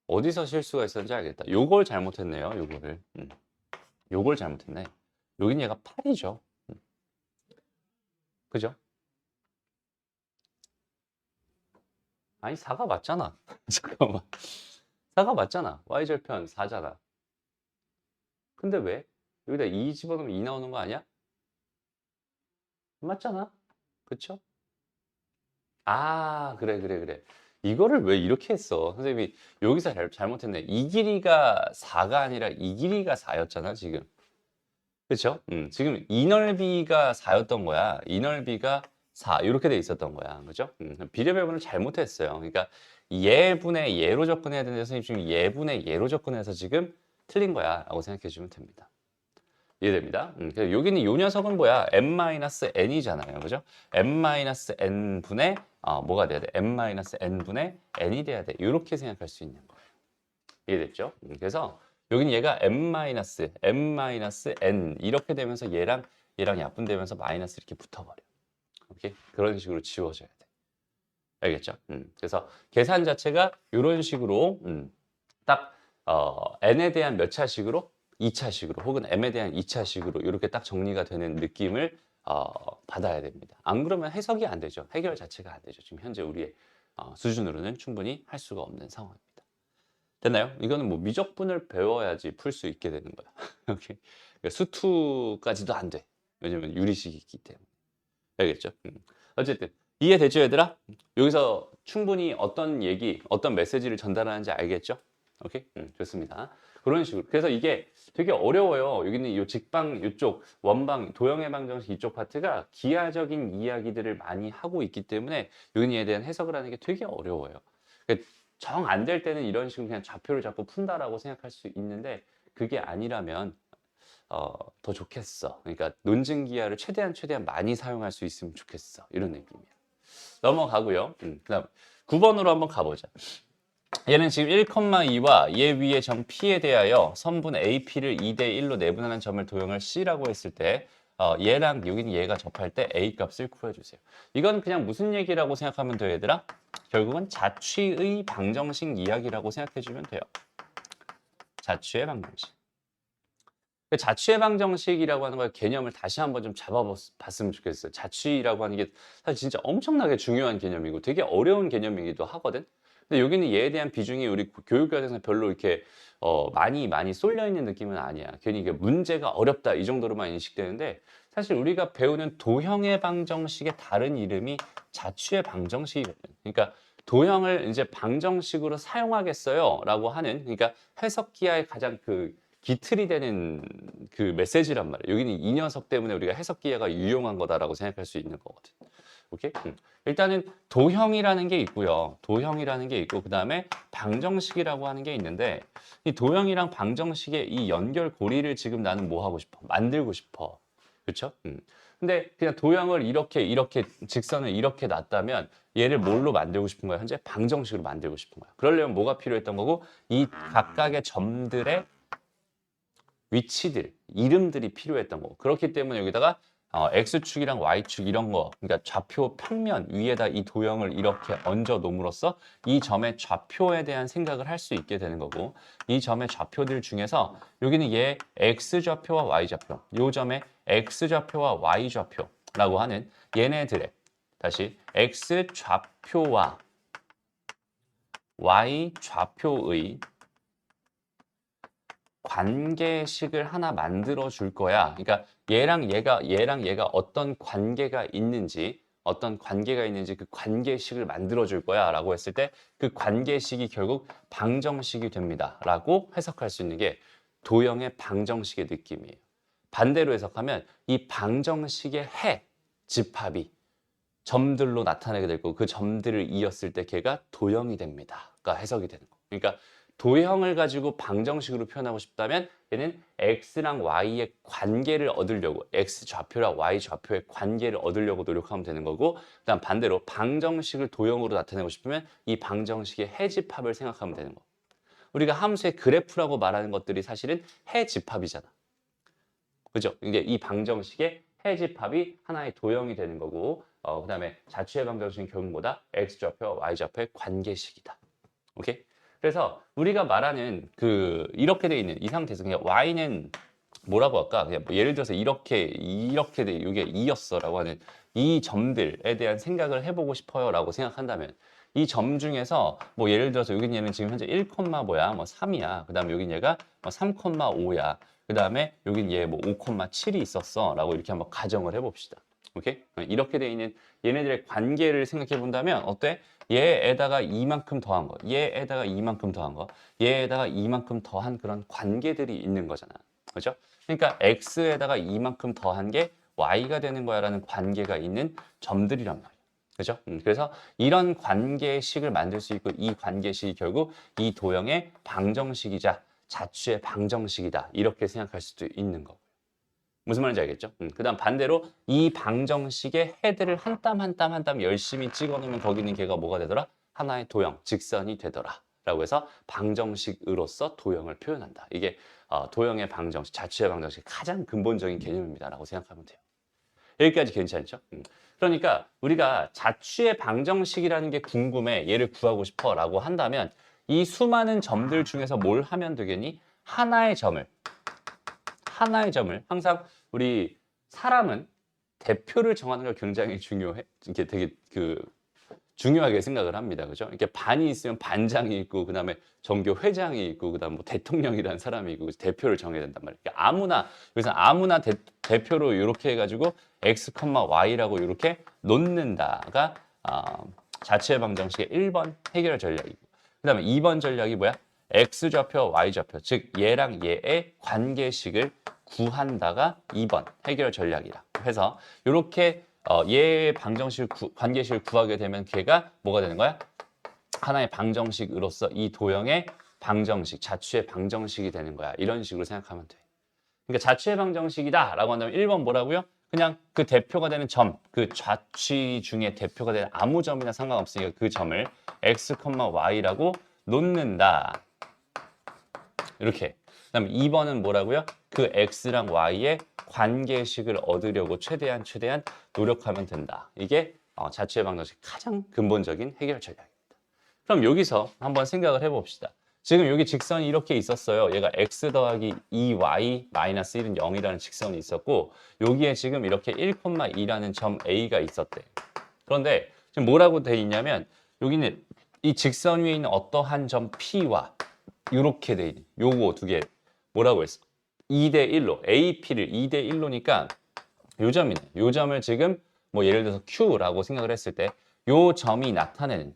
A: 어디서 실수가 있었는지 알겠다. 요걸 잘못했네요. 요거를. 요걸 잘못했네. 여긴 얘가 8이죠. 그죠? 아니 4가 맞잖아. 잠깐만. 4가 맞잖아. y절편 4잖아. 근데 왜? 여기다 2 집어넣으면 2 나오는 거 아니야? 맞잖아. 그쵸? 아, 그래. 이거를 왜 이렇게 했어? 선생님이 여기서 잘못했네. 이 길이가 4가 아니라 이 길이가 4였잖아, 지금. 그쵸? 지금 이 넓이가 4였던 거야. 이 넓이가 4. 이렇게 돼 있었던 거야. 그죠? 비례배분을 잘못했어요. 그러니까 예분의 예로 접근해야 되는데 선생님 지금 예분의 예로 접근해서 지금 틀린 거야. 라고 생각해 주면 됩니다. 이해됩니다. 그래서 여기는 이 녀석은 뭐야? n-n이잖아요. 그죠? n-n분의 뭐가 돼야 돼? n-n분의 n이 돼야 돼. 이렇게 생각할 수 있는 거예요. 이해됐죠? 그래서 여기는 얘가 n 이렇게 되면서 얘랑 약분되면서 마이너스 이렇게 붙어버려. 오케이? 그런 식으로 지워져야 돼. 알겠죠? 그래서 계산 자체가 이런 식으로 딱 n에 대한 몇 차식으로 2차식으로 혹은 m에 대한 2차식으로 이렇게 딱 정리가 되는 느낌을 받아야 됩니다. 안 그러면 해석이 안 되죠. 해결 자체가 안 되죠. 지금 현재 우리의 수준으로는 충분히 할 수가 없는 상황입니다. 됐나요? 이거는 뭐 미적분을 배워야지 풀 수 있게 되는 거야. 오케이. 그러니까 수투까지도 안 돼. 왜냐면 유리식이 있기 때문에. 알겠죠? 어쨌든 이해되죠, 얘들아? 여기서 충분히 어떤 얘기, 어떤 메시지를 전달하는지 알겠죠? 오케이? 좋습니다. 그런 식으로. 그래서 이게 되게 어려워요. 여기는 이 직방, 이쪽, 원방, 도형의 방정식 이쪽 파트가 기하적인 이야기들을 많이 하고 있기 때문에 여기에 대한 해석을 하는 게 되게 어려워요. 정 안 될 때는 이런 식으로 그냥 좌표를 잡고 푼다라고 생각할 수 있는데 그게 아니라면 더 좋겠어. 그러니까 논증 기하를 최대한 많이 사용할 수 있으면 좋겠어. 이런 느낌이야. 넘어가고요. 그다음 9번으로 한번 가보자. 얘는 지금 1,2와 얘 위의 점 P에 대하여 선분 AP를 2대 1로 내분하는 점을 도형을 C라고 했을 때 얘랑 여기는 얘가 접할 때 A 값을 구해주세요. 이건 그냥 무슨 얘기라고 생각하면 돼요, 얘들아? 결국은 자취의 방정식 이야기라고 생각해주면 돼요. 자취의 방정식. 자취의 방정식이라고 하는 걸 개념을 다시 한번 좀 잡아봤으면 좋겠어요. 자취라고 하는 게 사실 진짜 엄청나게 중요한 개념이고 되게 어려운 개념이기도 하거든. 근데 여기는 얘에 대한 비중이 우리 교육과정에서 별로 이렇게 많이 쏠려 있는 느낌은 아니야. 괜히 이게 문제가 어렵다 이 정도로만 인식되는데 사실 우리가 배우는 도형의 방정식의 다른 이름이 자취의 방정식이거든. 그러니까 도형을 이제 방정식으로 사용하겠어요 라고 하는 그러니까 해석 기하의 가장 그 기틀이 되는 그 메시지란 말이에요. 여기는 이 녀석 때문에 우리가 해석 기하가 유용한 거다라고 생각할 수 있는 거거든. 오케이? 일단은 도형이라는 게 있고요. 도형이라는 게 있고 그다음에 방정식이라고 하는 게 있는데 이 도형이랑 방정식의 이 연결고리를 지금 나는 뭐 하고 싶어? 만들고 싶어. 그렇죠? 근데 그냥 도형을 이렇게 직선을 이렇게 놨다면 얘를 뭘로 만들고 싶은 거야? 현재 방정식으로 만들고 싶은 거야. 그러려면 뭐가 필요했던 거고 이 각각의 점들의 위치들, 이름들이 필요했던 거고 그렇기 때문에 여기다가 X축이랑 Y축 이런 거 그러니까 좌표 평면 위에다 이 도형을 이렇게 얹어 놓음으로써 이 점의 좌표에 대한 생각을 할 수 있게 되는 거고 이 점의 좌표들 중에서 여기는 얘 X좌표와 Y좌표 요 점의 X좌표와 Y좌표라고 하는 얘네들의 다시 X좌표와 Y좌표의 관계식을 하나 만들어 줄 거야. 그러니까 얘랑 얘가 어떤 관계가 있는지 그 관계식을 만들어 줄 거야 라고 했을 때 그 관계식이 결국 방정식이 됩니다 라고 해석할 수 있는 게 도형의 방정식의 느낌이에요. 반대로 해석하면 이 방정식의 집합이 점들로 나타내게 될 거고 그 점들을 이었을 때 걔가 도형이 됩니다.가 해석이 되는 거. 그러니까 도형을 가지고 방정식으로 표현하고 싶다면 얘는 x랑 y의 관계를 얻으려고 x 좌표랑 y 좌표의 관계를 얻으려고 노력하면 되는 거고 그다음 반대로 방정식을 도형으로 나타내고 싶으면 이 방정식의 해집합을 생각하면 되는 거. 우리가 함수의 그래프라고 말하는 것들이 사실은 해집합이잖아. 그죠? 이게 이 방정식의 해집합이 하나의 도형이 되는 거고 그다음에 자취의 방정식은 결국 뭐다? x좌표와 y좌표의 관계식이다. 오케이? 그래서 우리가 말하는 그 이렇게 돼 있는 이 상태에서 그냥 y는 뭐라고 할까? 그냥 뭐 예를 들어서 이렇게 돼 이게 2였어라고 하는 이 점들에 대한 생각을 해보고 싶어요라고 생각한다면 이 점 중에서 뭐 예를 들어서 여기 얘는 지금 현재 1, 뭐야? 뭐 3이야. 그다음에 여기 얘가 뭐 3,5야. 그다음에 여긴 얘 뭐 5,7이 있었어라고 이렇게 한번 가정을 해봅시다. 오케이? 이렇게 돼 있는 얘네들의 관계를 생각해 본다면 어때? 얘에다가 이만큼 더한 거, 얘에다가 이만큼 더한 거, 얘에다가 이만큼 더한 그런 관계들이 있는 거잖아. 그죠? 그러니까 x에다가 이만큼 더한 게 y가 되는 거야라는 관계가 있는 점들이란 말이야. 그죠? 그래서 이런 관계식을 만들 수 있고 이 관계식이 결국 이 도형의 방정식이자 자취의 방정식이다. 이렇게 생각할 수도 있는 거고요. 무슨 말인지 알겠죠? 그다음 반대로 이 방정식의 헤드를 한 땀 한 땀 한 땀 열심히 찍어놓으면 거기 있는 걔가 뭐가 되더라? 하나의 도형, 직선이 되더라. 라고 해서 방정식으로서 도형을 표현한다. 이게 도형의 방정식, 자취의 방정식 가장 근본적인 개념입니다. 라고 생각하면 돼요. 여기까지 괜찮죠? 그러니까 우리가 자취의 방정식이라는 게 궁금해, 얘를 구하고 싶어 라고 한다면 이 수많은 점들 중에서 뭘 하면 되겠니? 하나의 점을 항상 우리 사람은 대표를 정하는 걸 굉장히 중요해. 이게 되게 중요하게 생각을 합니다. 그죠? 이렇게 반이 있으면 반장이 있고, 그 다음에 정교 회장이 있고, 그 다음 뭐 대통령이라는 사람이 있고, 대표를 정해야 된단 말이에요. 그러니까 그래서 아무나 대표로 이렇게 해가지고 x, y라고 이렇게 놓는다가 자취의 방정식의 1번 해결 전략이고, 그 다음에 2번 전략이 뭐야? x좌표, y좌표, 즉 얘랑 얘의 관계식을 구한다가 2번 해결 전략이라 해서 이렇게 얘의 관계식을 구하게 되면 걔가 뭐가 되는 거야? 하나의 방정식으로서 이 도형의 방정식, 자취의 방정식이 되는 거야. 이런 식으로 생각하면 돼. 그러니까 자취의 방정식이다 라고 한다면 1번 뭐라고요? 그냥 그 대표가 되는 점, 그 자취 중에 대표가 되는 아무 점이나 상관없으니까 그 점을 x, y라고 놓는다. 이렇게. 그다음 2번은 뭐라고요? 그 x랑 y의 관계식을 얻으려고 최대한 노력하면 된다. 이게 자취의 방정식 가장 근본적인 해결 전략입니다. 그럼 여기서 한번 생각을 해봅시다. 지금 여기 직선이 이렇게 있었어요. 얘가 x 더하기 2y 마이너스 1은 0이라는 직선이 있었고 여기에 지금 이렇게 1,2라는 점 A가 있었대. 그런데 지금 뭐라고 돼 있냐면 여기는 이 직선 위에 있는 어떠한 점 P와 이렇게 돼 있는 요거 두 개 뭐라고 했어? 2대 1로 AP를 2대 1로니까 요 점이네. 요 점을 지금 뭐 예를 들어서 Q라고 생각을 했을 때 요 점이 나타내는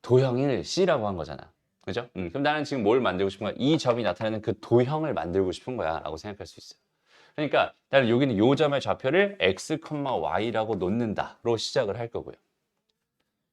A: 도형을 C라고 한 거잖아. 그죠? 그럼 나는 지금 뭘 만들고 싶은 거야? 이 점이 나타내는 그 도형을 만들고 싶은 거야 라고 생각할 수 있어요. 그러니까 나는 여기는 요 점의 좌표를 x, y라고 놓는다로 시작을 할 거고요.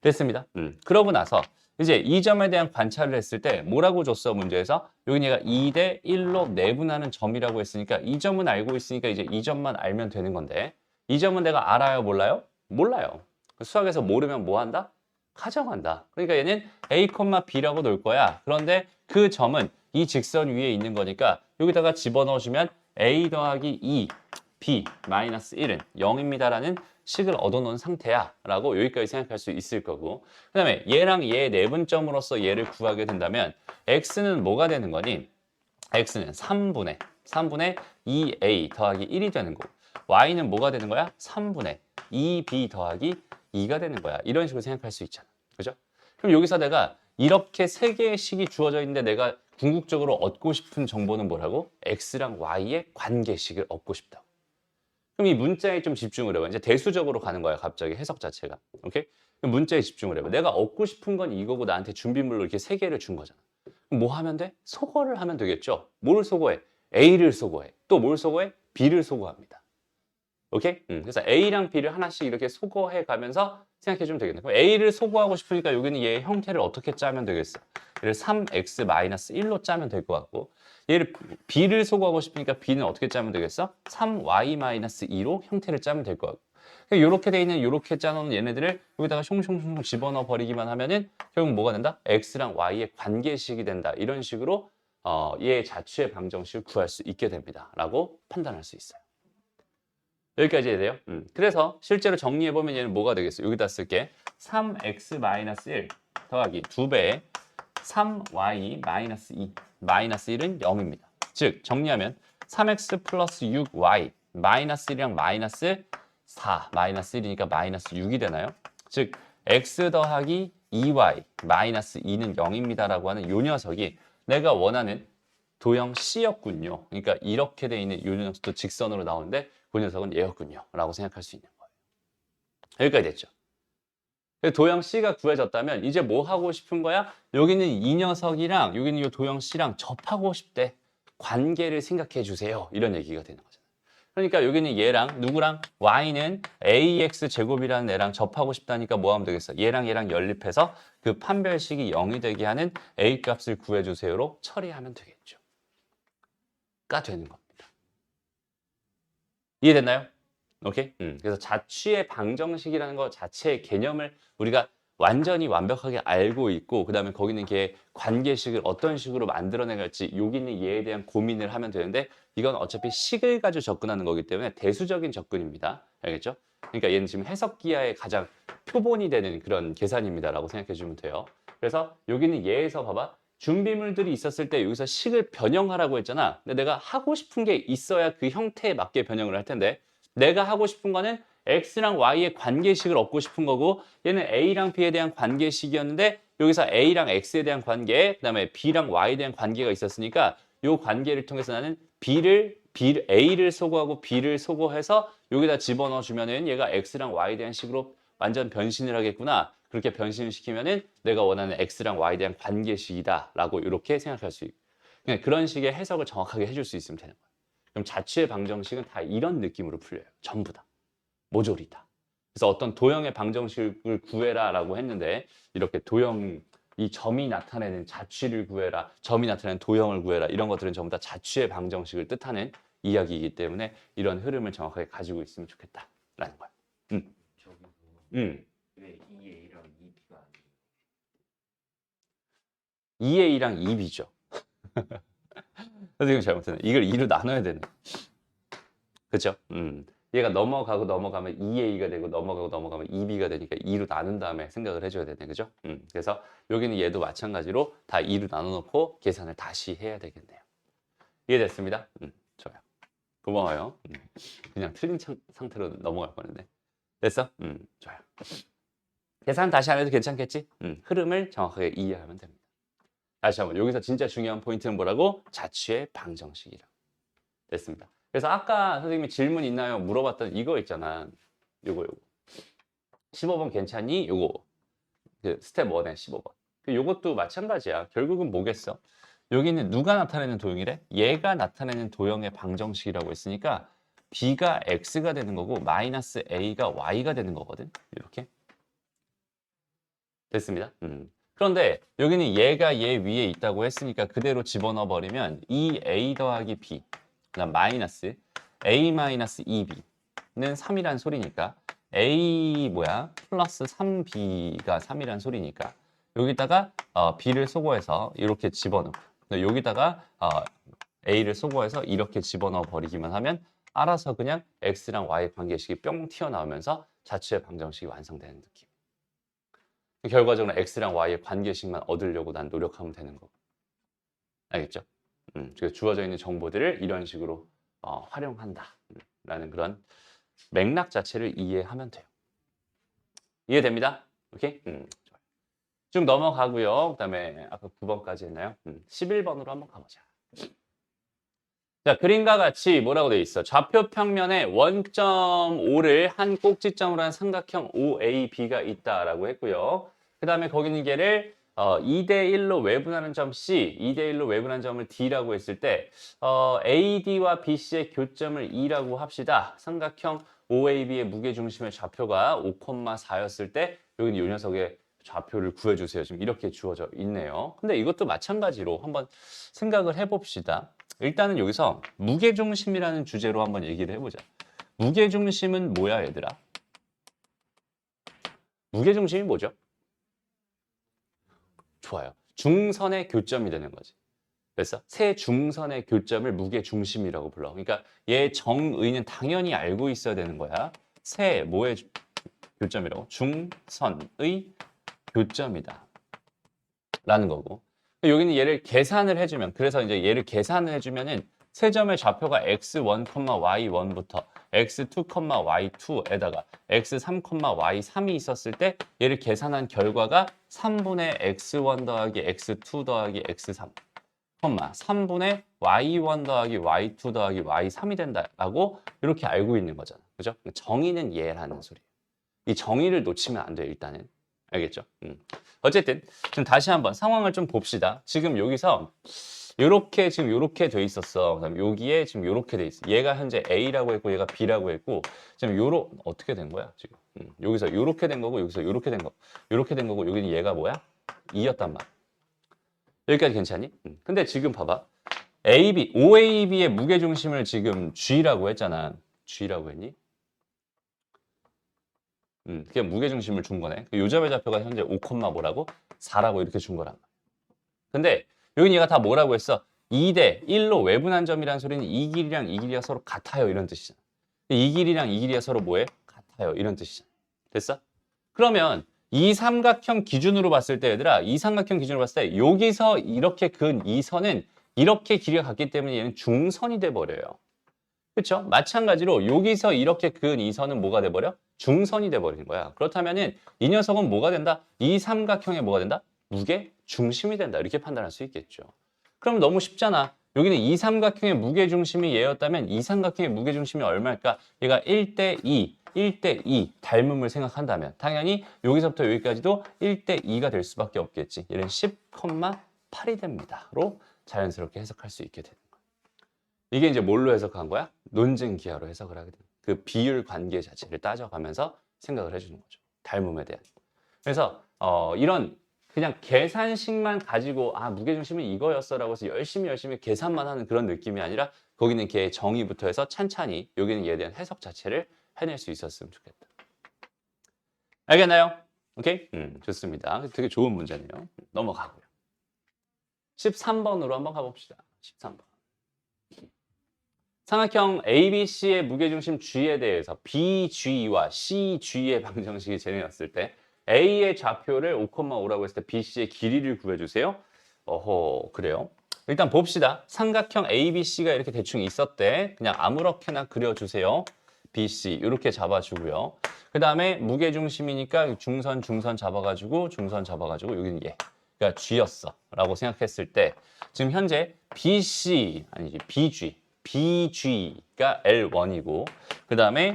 A: 됐습니다. 그러고 나서 이제 이 점에 대한 관찰을 했을 때 뭐라고 줬어 문제에서? 여기 얘가 2대 1로 내분하는 점이라고 했으니까 이 점은 알고 있으니까 이제 이 점만 알면 되는 건데 이 점은 내가 알아요 몰라요? 몰라요. 수학에서 모르면 뭐 한다? 가정한다. 그러니까 얘는 a, b라고 놓을 거야. 그런데 그 점은 이 직선 위에 있는 거니까 여기다가 집어넣어주면 a 더하기 2 b 마이너스 1은 0입니다라는 식을 얻어놓은 상태야 라고 여기까지 생각할 수 있을 거고 그 다음에 얘랑 얘 내분점으로서 얘를 구하게 된다면 x는 뭐가 되는 거니? x는 3분의 2a 더하기 1이 되는 거고 y는 뭐가 되는 거야? 3분의 2b 더하기 2가 되는 거야. 이런 식으로 생각할 수 있잖아. 그죠? 그럼 여기서 내가 이렇게 세 개의 식이 주어져 있는데 내가 궁극적으로 얻고 싶은 정보는 뭐라고? x랑 y의 관계식을 얻고 싶다고. 그럼 이 문자에 좀 집중을 해봐. 이제 대수적으로 가는 거야, 갑자기 해석 자체가. 오케이? 그럼 문자에 집중을 해봐. 내가 얻고 싶은 건 이거고 나한테 준비물로 이렇게 세 개를 준 거잖아. 그럼 뭐 하면 돼? 소거를 하면 되겠죠? 뭘 소거해? A를 소거해. 또 뭘 소거해? B를 소거합니다. 오케이? 그래서 A랑 B를 하나씩 이렇게 소거해 가면서 생각해 주면 되겠네. 그럼 A를 소거하고 싶으니까 여기는 얘의 형태를 어떻게 짜면 되겠어? 얘를 3x-1로 짜면 될 것 같고, 얘를 B를 소거하고 싶으니까 B는 어떻게 짜면 되겠어? 3y-2로 형태를 짜면 될 것 같고. 이렇게 돼 있는 이렇게 짜놓은 얘네들을 여기다가 숑숑숑 집어넣어 버리기만 하면은 결국 뭐가 된다? x랑 y의 관계식이 된다. 이런 식으로 얘의 자취의 방정식을 구할 수 있게 됩니다. 라고 판단할 수 있어요. 여기까지 해야 돼요. 그래서 실제로 정리해보면 얘는 뭐가 되겠어요? 여기다 쓸게. 3x-1 더하기 2배의 3y-2 마이너스 1은 0입니다. 즉 정리하면 3x 플러스 6y 마이너스 1이랑 마이너스 4 마이너스 1이니까 마이너스 6이 되나요? 즉 x 더하기 2y 마이너스 2는 0입니다 라고 하는 요 녀석이 내가 원하는 도형 C였군요. 그러니까 이렇게 돼 있는 이 녀석도 직선으로 나오는데 그 녀석은 얘였군요 라고 생각할 수 있는 거예요. 여기까지 됐죠. 도형 C가 구해졌다면 이제 뭐 하고 싶은 거야? 여기는 이 녀석이랑 여기는 이 도형 C랑 접하고 싶대. 관계를 생각해 주세요. 이런 얘기가 되는 거잖아요. 그러니까 여기는 얘랑 누구랑 y는 ax 제곱이라는 애랑 접하고 싶다니까 뭐 하면 되겠어? 얘랑 얘랑 연립해서 그 판별식이 0이 되게 하는 a 값을 구해주세요로 처리하면 되겠죠. 가 되는 겁니다. 이해됐나요? 오케이? 그래서 자취의 방정식이라는 것 자체의 개념을 우리가 완전히 완벽하게 알고 있고 그 다음에 거기는 걔 관계식을 어떤 식으로 만들어내갈지 여기는 얘에 대한 고민을 하면 되는데 이건 어차피 식을 가지고 접근하는 거기 때문에 대수적인 접근입니다. 알겠죠? 그러니까 얘는 지금 해석기하의 가장 표본이 되는 그런 계산입니다 라고 생각해 주면 돼요. 그래서 여기는 얘에서 봐봐. 준비물들이 있었을 때 여기서 식을 변형하라고 했잖아. 근데 내가 하고 싶은 게 있어야 그 형태에 맞게 변형을 할 텐데 내가 하고 싶은 거는 x랑 y의 관계식을 얻고 싶은 거고 얘는 a랑 b에 대한 관계식이었는데 여기서 a랑 x에 대한 관계, 그다음에 b랑 y에 대한 관계가 있었으니까 이 관계를 통해서 나는 a를 소거하고 b를 소거해서 여기다 집어넣어 주면은 얘가 x랑 y에 대한 식으로 완전 변신을 하겠구나. 그렇게 변신을 시키면은 내가 원하는 x랑 y에 대한 관계식이다라고 이렇게 생각할 수 있고 그런 식의 해석을 정확하게 해줄 수 있으면 되는 거예요. 그럼 자취의 방정식은 다 이런 느낌으로 풀려요. 전부 다. 모조리다. 그래서 어떤 도형의 방정식을 구해라라고 했는데 이렇게 도형 이 점이 나타내는 자취를 구해라, 점이 나타내는 도형을 구해라 이런 것들은 전부 다 자취의 방정식을 뜻하는 이야기이기 때문에 이런 흐름을 정확하게 가지고 있으면 좋겠다라는 거야.
B: 저기서
A: 음.
B: 왜 2A랑 2B가 아니에요?
A: 2A랑 2B죠. 선생님 잘못했네. 이걸 2로 나눠야 되네. 그죠? 얘가 넘어가고 넘어가면 2A가 되고 넘어가고 넘어가면 2B가 되니까 2로 나눈 다음에 생각을 해줘야 되네. 그죠? 그래서 여기는 얘도 마찬가지로 다 2로 나눠놓고 계산을 다시 해야 되겠네요. 이해됐습니다? 좋아요. 고마워요. 그냥 틀린 상태로 넘어갈 뻔했네. 됐어? 좋아요. 계산 다시 안 해도 괜찮겠지? 흐름을 정확하게 이해하면 됩니다. 다시 한번 여기서 진짜 중요한 포인트는 뭐라고? 자취의 방정식이라. 됐습니다. 그래서 아까 선생님이 질문 있나요? 물어봤던 이거 있잖아. 요거. 15번 괜찮니? 요거. 그 스텝 1의 15번. 요것도 마찬가지야. 결국은 뭐겠어? 여기는 누가 나타내는 도형이래? 얘가 나타내는 도형의 방정식이라고 했으니까 b가 x가 되는 거고 마이너스 a가 y가 되는 거거든. 이렇게. 됐습니다. 그런데 여기는 얘가 얘 위에 있다고 했으니까 그대로 집어넣어 버리면 2a 더하기 b 그다음 마이너스 a 마이너스 2b는 3이란 소리니까 a 플러스 3b가 3이란 소리니까 여기다가 b를 소거해서 이렇게 집어넣고 여기다가 a를 소거해서 이렇게 집어넣어 버리기만 하면 알아서 그냥 x랑 y 관계식이 뿅 튀어나오면서 자취의 방정식이 완성되는 느낌. 결과적으로 x랑 y의 관계식만 얻으려고 난 노력하면 되는 거고. 알겠죠? 그래서 주어져 있는 정보들을 이런 식으로 활용한다라는 그런 맥락 자체를 이해하면 돼요. 이해됩니다? 오케이? 좋아요. 쭉 넘어가고요. 그다음에 아까 9번까지 했나요? 11번으로 한번 가보자. 자, 그림과 같이 뭐라고 돼 있어? 좌표 평면에 원점 O를 한 꼭지점으로 한 삼각형 OAB가 있다라고 했고요. 그 다음에 거기는 걔를 2대1로 외분하는 점 C, 2대1로 외분하는 점을 D라고 했을 때 AD와 BC의 교점을 E라고 합시다. 삼각형 OAB의 무게중심의 좌표가 5,4였을 때 여기는 이 녀석의 좌표를 구해주세요. 지금 이렇게 주어져 있네요. 근데 이것도 마찬가지로 한번 생각을 해봅시다. 일단은 여기서 무게중심이라는 주제로 한번 얘기를 해보자. 무게중심은 뭐야, 얘들아? 무게중심이 뭐죠? 좋아요. 중선의 교점이 되는 거지. 그래서 세 중선의 교점을 무게중심이라고 불러. 그러니까 얘 정의는 당연히 알고 있어야 되는 거야. 세 뭐의 교점이라고? 중선의 교점이다. 라는 거고. 여기는 얘를 계산을 해주면, 그래서 이제 얘를 계산을 해주면은 세 점의 좌표가 x1, y1부터 x2, y2에다가 x3, y3이 있었을 때 얘를 계산한 결과가 3분의 x1 더하기 x2 더하기 x3, 3분의 y1 더하기 y2 더하기 y3이 된다라고 이렇게 알고 있는 거잖아. 그죠? 정의는 얘라는 소리예요. 이 정의를 놓치면 안 돼요, 일단은. 알겠죠? 어쨌든 지금 다시 한번 상황을 좀 봅시다. 지금 여기서 요렇게 지금 요렇게 돼 있었어. 그다음에 여기에 지금 요렇게 돼 있어. 얘가 현재 A라고 했고 얘가 B라고 했고 지금 요로 어떻게 된 거야, 지금? 여기서 요렇게 된 거고 여기서 요렇게 된 거. 요렇게 된 거고 여기는 얘가 뭐야? 2였단 말. 여기까지 괜찮니? 근데 지금 봐봐. AB, OAB의 무게중심을 지금 G라고 했잖아. G라고 했니? 그냥 무게중심을 준 거네. 요점의 좌표가 현재 5, 뭐라고? 4라고 이렇게 준 거란 말이야. 근데 여기 얘가 다 뭐라고 했어? 2대 1로 외분한 점이라는 소리는 이 길이랑 이 길이가 서로 같아요. 이런 뜻이잖아. 이 길이랑 이 길이가 서로 뭐해? 같아요. 이런 뜻이잖아. 됐어? 그러면 이 삼각형 기준으로 봤을 때 얘들아, 이 삼각형 기준으로 봤을 때 여기서 이렇게 그은 이 선은 이렇게 길이가 같기 때문에 얘는 중선이 돼 버려요. 그렇죠? 마찬가지로 여기서 이렇게 그은 이 선은 뭐가 돼 버려? 중선이 돼 버리는 거야. 그렇다면은 이 녀석은 뭐가 된다? 이 삼각형의 뭐가 된다? 무게 중심이 된다. 이렇게 판단할 수 있겠죠. 그럼 너무 쉽잖아. 여기는 이 삼각형의 무게 중심이 얘였다면 이 삼각형의 무게 중심이 얼마일까? 얘가 1대 2, 1대 2 닮음을 생각한다면 당연히 여기서부터 여기까지도 1대 2가 될 수밖에 없겠지. 얘는 10,8이 됩니다.로 자연스럽게 해석할 수 있게 되는 거야. 이게 이제 뭘로 해석한 거야? 논증 기하로 해석을 하게 되는 거야. 그 비율 관계 자체를 따져가면서 생각을 해주는 거죠. 닮음에 대한. 그래서 이런 그냥 계산식만 가지고 무게중심은 이거였어라고 해서 열심히 계산만 하는 그런 느낌이 아니라 거기는 걔의 정의부터 해서 찬찬히 여기는 얘에 대한 해석 자체를 해낼 수 있었으면 좋겠다. 알겠나요? 오케이? 좋습니다. 되게 좋은 문제네요. 넘어가고요. 13번으로 한번 가봅시다. 13번. 삼각형 ABC의 무게중심 G에 대해서 BG와 CG의 방정식이 정해졌을 때 A의 좌표를 5,5라고 했을 때 BC의 길이를 구해주세요. 어허, 그래요. 일단 봅시다. 삼각형 ABC가 이렇게 대충 있었대. 그냥 아무렇게나 그려주세요. BC 이렇게 잡아주고요. 그 다음에 무게중심이니까 중선 잡아가지고 여기는 얘. 그러니까 G였어 라고 생각했을 때 지금 현재 BC 아니지 BG가 L1이고 그 다음에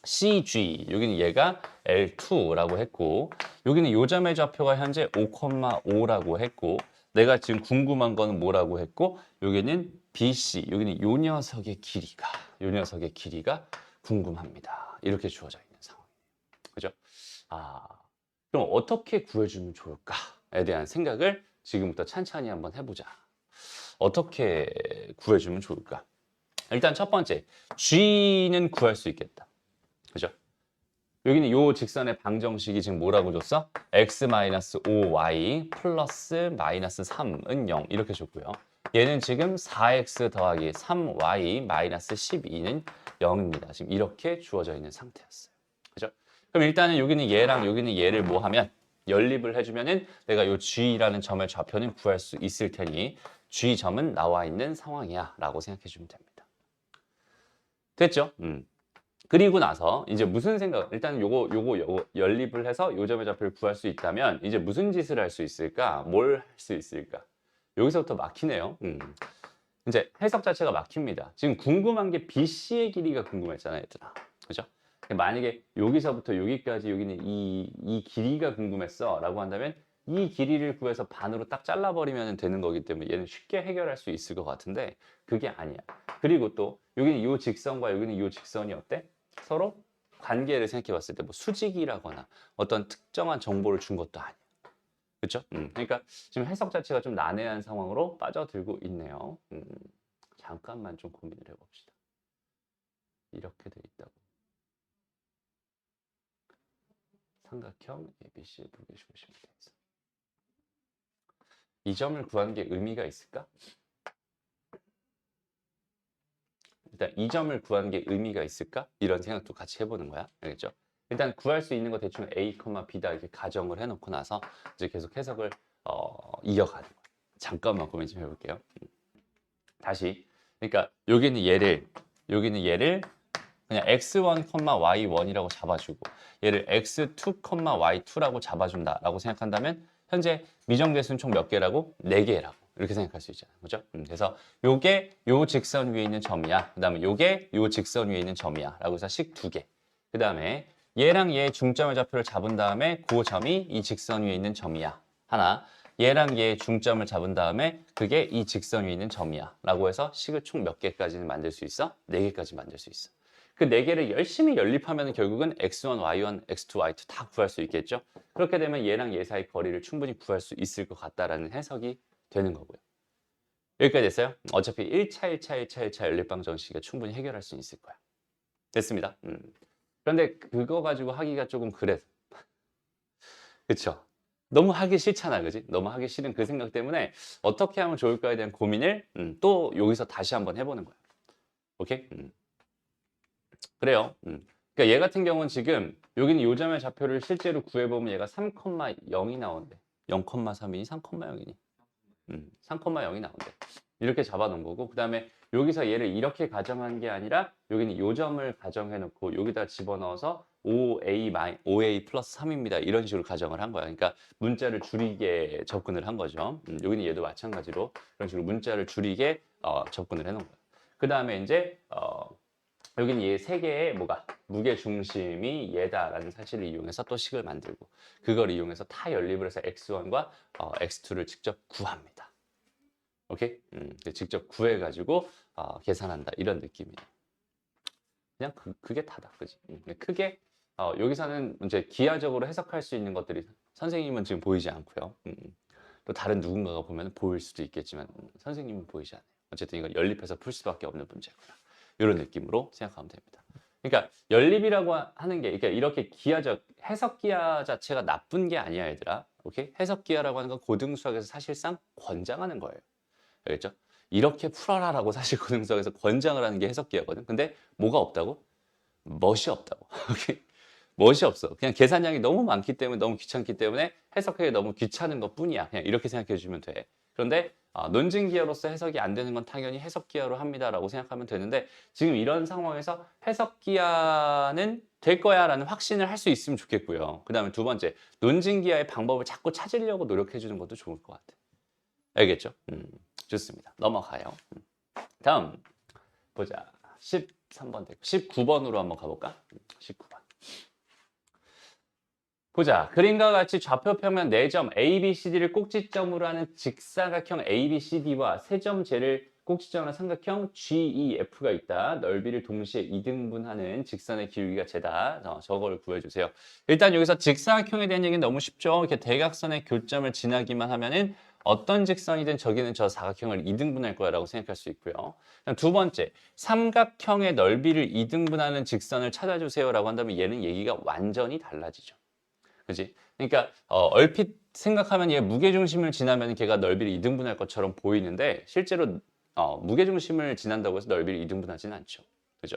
A: CG 여기는 얘가 L2라고 했고 여기는 요점의 좌표가 현재 5,5라고 했고 내가 지금 궁금한 거는 뭐라고 했고 여기는 BC 여기는 요 녀석의 길이가 궁금합니다. 이렇게 주어져 있는 상황이에요. 그죠? 그럼 어떻게 구해주면 좋을까에 대한 생각을 지금부터 찬찬히 한번 해보자. 어떻게 구해주면 좋을까? 일단 첫 번째, G는 구할 수 있겠다. 그죠? 여기는 요 직선의 방정식이 지금 뭐라고 줬어? x-5y 플러스 마이너스 3은 0 이렇게 줬고요. 얘는 지금 4x 더하기 3y 마이너스 12는 0입니다. 지금 이렇게 주어져 있는 상태였어요. 그죠? 그럼 일단은 여기는 얘랑 여기는 얘를 뭐 하면 연립을 해주면은 내가 요 G라는 점의 좌표는 구할 수 있을 테니 G점은 나와 있는 상황이야 라고 생각해 주면 됩니다. 됐죠? 그리고 나서 이제 무슨 생각, 일단 요거 연립을 해서 요 점의 좌표를 구할 수 있다면 이제 무슨 짓을 할 수 있을까? 뭘 할 수 있을까? 여기서부터 막히네요. 이제 해석 자체가 막힙니다. 지금 궁금한 게 BC의 길이가 궁금했잖아요, 얘들아. 그죠? 만약에 여기서부터 여기까지 여기는 이 길이가 궁금했어 라고 한다면 이 길이를 구해서 반으로 딱 잘라버리면 되는 거기 때문에 얘는 쉽게 해결할 수 있을 것 같은데 그게 아니야. 그리고 또 여기는 이 직선과 여기는 이 직선이 어때? 서로 관계를 생각해 봤을 때 뭐 수직이라거나 어떤 특정한 정보를 준 것도 아니야. 그렇죠? 그러니까 지금 해석 자체가 좀 난해한 상황으로 빠져들고 있네요. 잠깐만 좀 고민을 해봅시다. 이렇게 돼 있다고. 삼각형 ABC 무게중심 대에서 이 점을 구하는 게 의미가 있을까? 일단 이 점을 구하는 게 의미가 있을까? 이런 생각도 같이 해보는 거야. 알겠죠? 일단 구할 수 있는 거 대충 A, B다 이렇게 가정을 해놓고 나서 이제 계속 해석을 이어가는 거야. 잠깐만 고민 좀 해볼게요. 다시. 그러니까 여기는 얘를 그냥 x1, y1이라고 잡아주고 얘를 x2, y2라고 잡아준다라고 생각한다면 현재 미정계수는 총 몇 개라고? 4개라고 이렇게 생각할 수 있잖아요. 그죠? 그래서 요게 요 직선 위에 있는 점이야. 그 다음에 요게 요 직선 위에 있는 점이야. 라고 해서 식 2개. 그 다음에 얘랑 얘의 중점의 좌표를 잡은 다음에 그 점이 이 직선 위에 있는 점이야. 하나. 얘랑 얘의 중점을 잡은 다음에 그게 이 직선 위에 있는 점이야. 라고 해서 식을 총 몇 개까지는 만들 수 있어? 4개까지 만들 수 있어. 그 4개를 열심히 연립하면 결국은 x1, y1, x2, y2 다 구할 수 있겠죠? 그렇게 되면 얘랑 얘 사이 거리를 충분히 구할 수 있을 것 같다라는 해석이 되는 거고요. 여기까지 됐어요? 어차피 1차 연립방정식이 충분히 해결할 수 있을 거야. 됐습니다. 그런데 그거 가지고 하기가 조금 그래. 그쵸? 너무 하기 싫잖아, 그지? 너무 하기 싫은 그 생각 때문에 어떻게 하면 좋을까에 대한 고민을 또 여기서 다시 한번 해보는 거야. 오케이? 그래요. 그러니까 얘 같은 경우는 지금 여기는 요점의 좌표를 실제로 구해보면 얘가 3,0이 나오는데 0,3이니 3,0이니 3,0이 나온대. 이렇게 잡아놓은 거고 그 다음에 여기서 얘를 이렇게 가정한 게 아니라 여기는 요점을 가정해놓고 여기다 집어넣어서 5a 플러스 3입니다. 이런 식으로 가정을 한 거야. 그러니까 문자를 줄이게 접근을 한 거죠. 여기는 얘도 마찬가지로 그런 식으로 문자를 줄이게 접근을 해놓은 거야. 그 다음에 이제 여기는 얘 세 개의 뭐가 무게 중심이 얘다라는 사실을 이용해서 또 식을 만들고 그걸 이용해서 타 연립을 해서 x1과 x2를 직접 구합니다. 오케이? 직접 구해가지고 계산한다 이런 느낌이에요. 그냥 그게 다다, 그지? 크게 여기서는 이제 기하적으로 해석할 수 있는 것들이 선생님은 지금 보이지 않고요. 또 다른 누군가가 보면 보일 수도 있겠지만 선생님은 보이지 않아요. 어쨌든 이건 연립해서 풀 수밖에 없는 문제구나. 이런 느낌으로 생각하면 됩니다. 그러니까 연립이라고 하는 게 그러니까 이렇게 기하적 해석 기하 자체가 나쁜 게 아니야, 얘들아. 오케이? 해석 기하라고 하는 건 고등수학에서 사실상 권장하는 거예요. 알겠죠? 이렇게 풀어라라고 사실 고등수학에서 권장을 하는 게 해석 기하거든. 근데 뭐가 없다고? 멋이 없다고. 오케이? 멋이 없어. 그냥 계산량이 너무 많기 때문에 너무 귀찮기 때문에 해석하기 너무 귀찮은 것 뿐이야. 그냥 이렇게 생각해 주시면 돼. 그런데 논증 기하로서 해석이 안 되는 건 당연히 해석 기하로 합니다라고 생각하면 되는데 지금 이런 상황에서 해석 기하는 될 거야라는 확신을 할 수 있으면 좋겠고요. 그다음에 두 번째, 논증 기하의 방법을 자꾸 찾으려고 노력해 주는 것도 좋을 것 같아. 알겠죠? 좋습니다. 넘어가요. 다음 보자. 13번 되고 19번으로 한번 가볼까? 19번. 보자. 그림과 같이 좌표 평면 4점 ABCD를 꼭지점으로 하는 직사각형 ABCD와 3점 쟤를 꼭지점으로 하는 삼각형 GEF가 있다. 넓이를 동시에 2등분하는 직선의 기울기가 쟤다. 저걸 구해주세요. 일단 여기서 직사각형에 대한 얘기는 너무 쉽죠. 이렇게 대각선의 교점을 지나기만 하면은 어떤 직선이든 저기는 저 사각형을 2등분할 거야 라고 생각할 수 있고요. 두 번째, 삼각형의 넓이를 2등분하는 직선을 찾아주세요 라고 한다면 얘는 얘기가 완전히 달라지죠. 그지? 그러니까 얼핏 생각하면 얘 무게중심을 지나면 걔가 넓이를 2등분할 것처럼 보이는데 실제로 무게중심을 지난다고 해서 넓이를 2등분하지는 않죠. 그죠?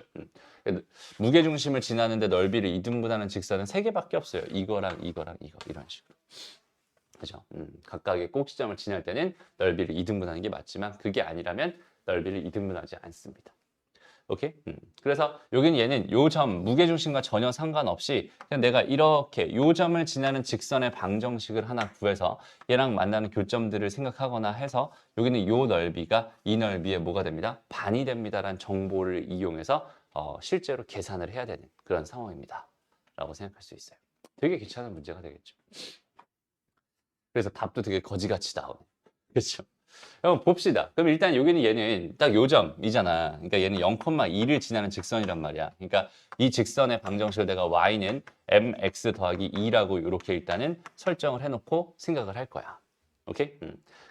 A: 무게중심을 지나는데 넓이를 2등분하는 직선은 3개밖에 없어요. 이거랑 이거랑 이거 이런 식으로. 그죠? 각각의 꼭지점을 지날 때는 넓이를 2등분하는 게 맞지만 그게 아니라면 넓이를 2등분하지 않습니다. 오케이? 그래서 여기는 얘는 요 점, 무게중심과 전혀 상관없이 그냥 내가 이렇게 요 점을 지나는 직선의 방정식을 하나 구해서 얘랑 만나는 교점들을 생각하거나 해서 여기는 요 넓이가 이 넓이의 뭐가 됩니다? 반이 됩니다라는 정보를 이용해서 실제로 계산을 해야 되는 그런 상황입니다. 라고 생각할 수 있어요. 되게 귀찮은 문제가 되겠죠. 그래서 답도 되게 거지같이 나오네. 그렇죠? 그럼 봅시다. 그럼 일단 여기는 얘는 딱 요점이잖아. 그러니까 얘는 0,2를 지나는 직선이란 말이야. 그러니까 이 직선의 방정식을 내가 y는 mx 더하기 2라고 이렇게 일단은 설정을 해놓고 생각을 할 거야. 오케이?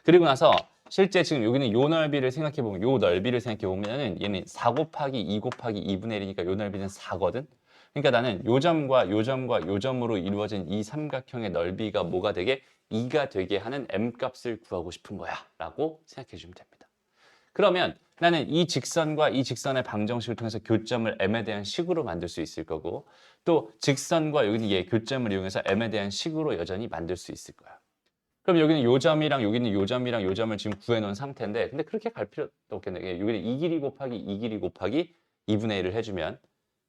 A: 그리고 나서 실제 지금 여기는 요 넓이를 생각해보면 요 넓이를 생각해보면은 얘는 4 곱하기 2 곱하기 2분의 1이니까 요 넓이는 4거든. 그러니까 나는 요 점과 요 점과 요 점으로 이루어진 이 삼각형의 넓이가 뭐가 되게 2가 되게 하는 m값을 구하고 싶은 거야 라고 생각해 주면 됩니다. 그러면 나는 이 직선과 이 직선의 방정식을 통해서 교점을 m에 대한 식으로 만들 수 있을 거고 또 직선과 여기는 얘 교점을 이용해서 m에 대한 식으로 여전히 만들 수 있을 거야. 그럼 여기는 요 점이랑 여기는 요 점이랑 요 점을 지금 구해놓은 상태인데 근데 그렇게 갈 필요도 없겠네. 여기는 이 길이 곱하기 이 길이 곱하기 2분의 1을 해주면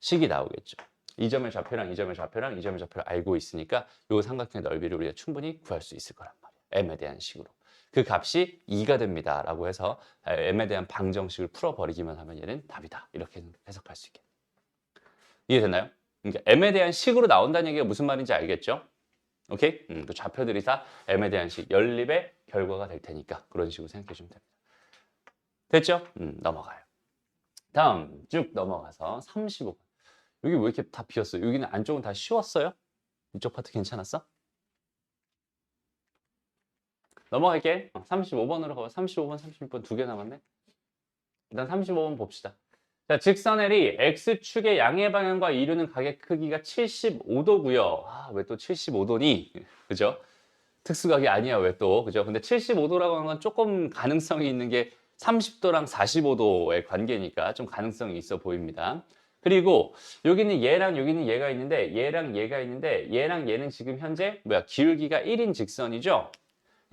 A: 식이 나오겠죠. 이 점의 좌표랑 이 점의 좌표랑 이 점의 좌표를 알고 있으니까 요 삼각형의 넓이를 우리가 충분히 구할 수 있을 거란 말이에요. m에 대한 식으로. 그 값이 2가 됩니다. 라고 해서 m에 대한 방정식을 풀어버리기만 하면 얘는 답이다. 이렇게 해석할 수 있겠네요. 이해됐나요? 그러니까 m에 대한 식으로 나온다는 얘기가 무슨 말인지 알겠죠? 오케이? 그 좌표들이 다 m에 대한 식, 연립의 결과가 될 테니까 그런 식으로 생각해 주면 됩니다. 됐죠? 넘어가요. 다음 쭉 넘어가서 35번. 여기 왜 이렇게 다 비었어요? 여기는 안쪽은 다 쉬웠어요? 이쪽 파트 괜찮았어? 넘어갈게. 35번으로 가봐. 35번, 36번 두 개 남았네. 일단 35번 봅시다. 자, 직선L이 X축의 양의 방향과 이루는 각의 크기가 75도고요. 아, 왜 또 75도니? 그죠? 특수각이 아니야, 왜 또. 그죠? 근데 75도라고 하는 건 조금 가능성이 있는 게 30도랑 45도의 관계니까 좀 가능성이 있어 보입니다. 그리고 여기는 얘랑 여기는 얘가 있는데 얘랑 얘가 있는데 얘랑 얘는 지금 현재 기울기가 1인 직선이죠?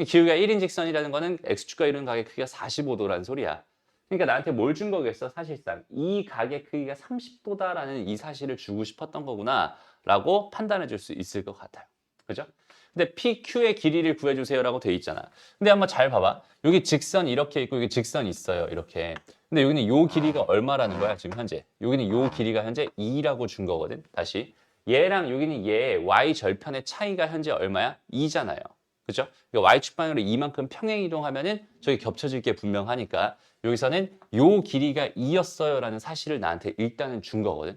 A: 기울기가 1인 직선이라는 거는 X축과 이루는 각의 크기가 45도라는 소리야. 그러니까 나한테 뭘 준 거겠어? 사실상 이 각의 크기가 30도다라는 이 사실을 주고 싶었던 거구나 라고 판단해 줄 수 있을 것 같아요. 그죠? 근데 PQ의 길이를 구해주세요라고 돼 있잖아. 근데 한번 잘 봐봐. 여기 직선 이렇게 있고 여기 직선 있어요. 이렇게. 근데 여기는 요 길이가 얼마라는 거야 지금 현재. 여기는 요 길이가 현재 2라고 준 거거든. 다시. 얘랑 여기는 얘 y 절편의 차이가 현재 얼마야? 2잖아요. 그죠? y축 방향으로 이만큼 평행 이동하면은 저기 겹쳐질 게 분명하니까 여기서는 요 길이가 2였어요 라는 사실을 나한테 일단은 준 거거든.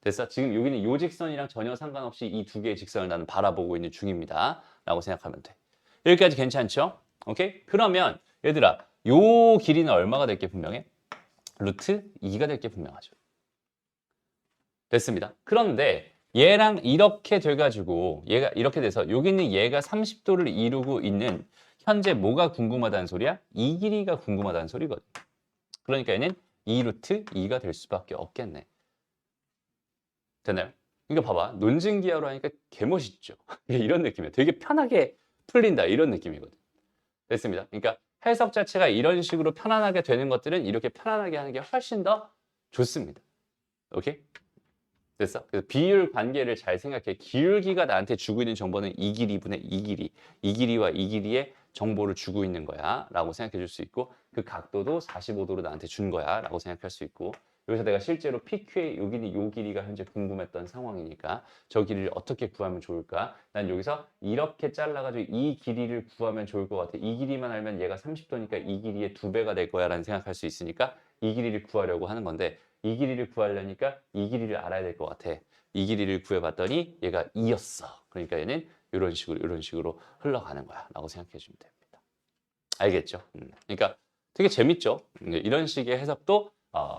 A: 됐어? 지금 여기는 요 직선이랑 전혀 상관없이 이 두 개의 직선을 나는 바라보고 있는 중입니다. 라고 생각하면 돼. 여기까지 괜찮죠? 오케이? 그러면 얘들아 요 길이는 얼마가 될 게 분명해? 루트 2가 될 게 분명하죠. 됐습니다. 그런데 얘랑 이렇게 돼가지고 얘가 이렇게 돼서 여기는 얘가 30도를 이루고 있는 현재 뭐가 궁금하다는 소리야? 이 길이가 궁금하다는 소리거든. 그러니까 얘는 2 루트 2가 될 수밖에 없겠네. 되나요? 이거 봐봐. 논증기하로 하니까 개멋있죠. 이런 느낌이에요. 되게 편하게 풀린다 이런 느낌이거든. 됐습니다. 그러니까 해석 자체가 이런 식으로 편안하게 되는 것들은 이렇게 편안하게 하는 게 훨씬 더 좋습니다. 오케이? 됐어? 그래서 비율 관계를 잘 생각해. 기울기가 나한테 주고 있는 정보는 이 길이분의 이 길이. 이 길이와 이 길이의 정보를 주고 있는 거야. 라고 생각해 줄 수 있고 그 각도도 45도로 나한테 준 거야. 라고 생각할 수 있고 여기서 내가 실제로 PQ의 요 길이가 현재 궁금했던 상황이니까 저 길이를 어떻게 구하면 좋을까? 난 여기서 이렇게 잘라가지고 이 길이를 구하면 좋을 것 같아. 이 길이만 알면 얘가 30도니까 이 길이의 2배가 될 거야 라는 생각할 수 있으니까 이 길이를 구하려고 하는 건데 이 길이를 구하려니까 이 길이를 알아야 될 것 같아. 이 길이를 구해봤더니 얘가 2였어. 그러니까 얘는 이런 식으로 흘러가는 거야 라고 생각해 주면 됩니다. 알겠죠? 그러니까 되게 재밌죠? 이런 식의 해석도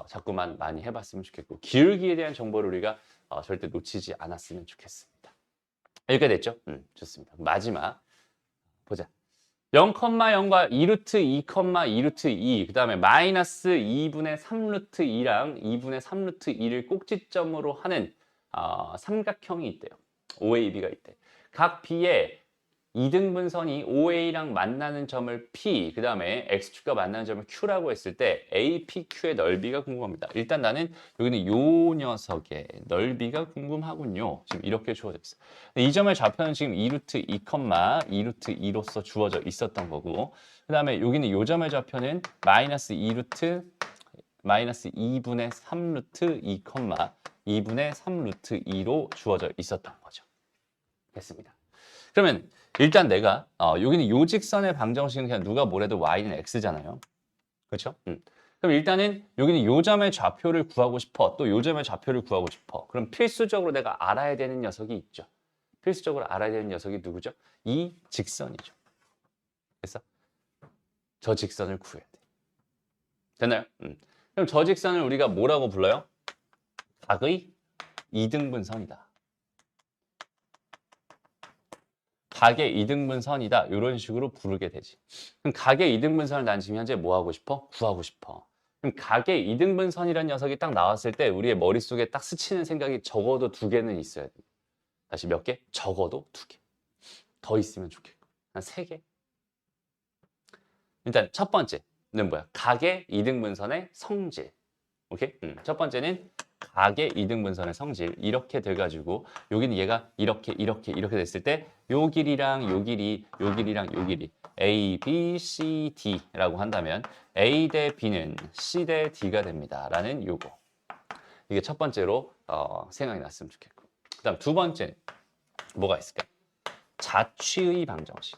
A: 자꾸만 많이 해봤으면 좋겠고 기울기에 대한 정보를 우리가 절대 놓치지 않았으면 좋겠습니다. 이렇게 됐죠? 좋습니다. 마지막 보자. 0,0과 2루트 2, 2루트 2, 그 다음에 마이너스 2분의 3루트 2랑 2분의 3루트 2를 꼭지점으로 하는 삼각형이 있대요. OAB가 있대. 각 B에 2등분선이 OA랑 만나는 점을 P, 그 다음에 X축과 만나는 점을 Q라고 했을 때 APQ의 넓이가 궁금합니다. 일단 나는 여기는 요 녀석의 넓이가 궁금하군요. 지금 이렇게 주어져 있어. 이 점의 좌표는 지금 2루트 2, 2루트 2로서 주어져 있었던 거고 그 다음에 여기는 요 점의 좌표는 마이너스 2루트 마이너스 2분의 3루트 2, 2분의 3루트 2로 주어져 있었던 거죠. 됐습니다. 그러면 일단 내가 여기는 요 직선의 방정식은 그냥 누가 뭐래도 y는 x잖아요. 그렇죠? 그럼 일단은 여기는 요 점의 좌표를 구하고 싶어. 또 요 점의 좌표를 구하고 싶어. 그럼 필수적으로 내가 알아야 되는 녀석이 있죠. 필수적으로 알아야 되는 녀석이 누구죠? 이 직선이죠. 그래서 저 직선을 구해야 돼. 됐나요? 그럼 저 직선을 우리가 뭐라고 불러요? 각의 이등분선이다. 각의 이등분선이다. 이런 식으로 부르게 되지. 그럼 각의 이등분선을 난 지금 현재 뭐 하고 싶어? 구하고 싶어. 그럼 각의 이등분선이라는 녀석이 딱 나왔을 때 우리의 머릿속에 딱 스치는 생각이 적어도 2개는 있어야 돼. 다시 몇 개? 적어도 2개. 더 있으면 좋겠고. 한 3개. 일단 첫 번째는 뭐야? 각의 이등분선의 성질. 오케이? 첫 번째는 각의 이등분선의 성질. 이렇게 돼가지고 여기는 얘가 이렇게 됐을 때 요 길이랑 요 길이, 요 길이랑 요 길이 A, B, C, D라고 한다면 A 대 B는 C 대 D가 됩니다. 라는 요거. 이게 첫 번째로 생각이 났으면 좋겠고. 그 다음 두 번째 뭐가 있을까? 자취의 방정식.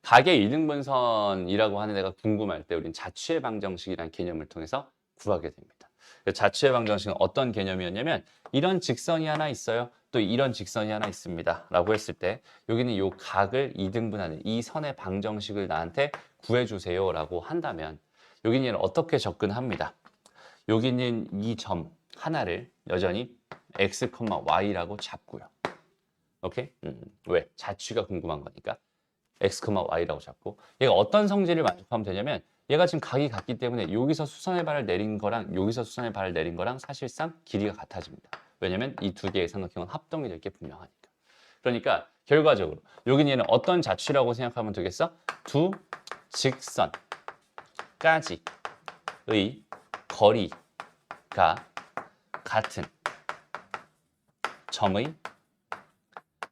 A: 각의 이등분선이라고 하는 애가 궁금할 때 우리는 자취의 방정식이라는 개념을 통해서 구하게 됩니다. 자취의 방정식은 어떤 개념이었냐면 이런 직선이 하나 있어요. 또 이런 직선이 하나 있습니다. 라고 했을 때 여기는 이 각을 이등분하는 이 선의 방정식을 나한테 구해주세요. 라고 한다면 여기는 얘를 어떻게 접근합니다. 여기는 이 점 하나를 여전히 x, y라고 잡고요. 오케이? 왜? 자취가 궁금한 거니까. x, y라고 잡고 얘가 어떤 성질을 만족하면 되냐면 얘가 지금 각이 같기 때문에 여기서 수선의 발을 내린 거랑 여기서 수선의 발을 내린 거랑 사실상 길이가 같아집니다. 왜냐면 이 두 개의 삼각형은 합동이 될 게 분명하니까. 그러니까 결과적으로 여기는 얘는 어떤 자취라고 생각하면 되겠어? 두 직선까지의 거리가 같은 점의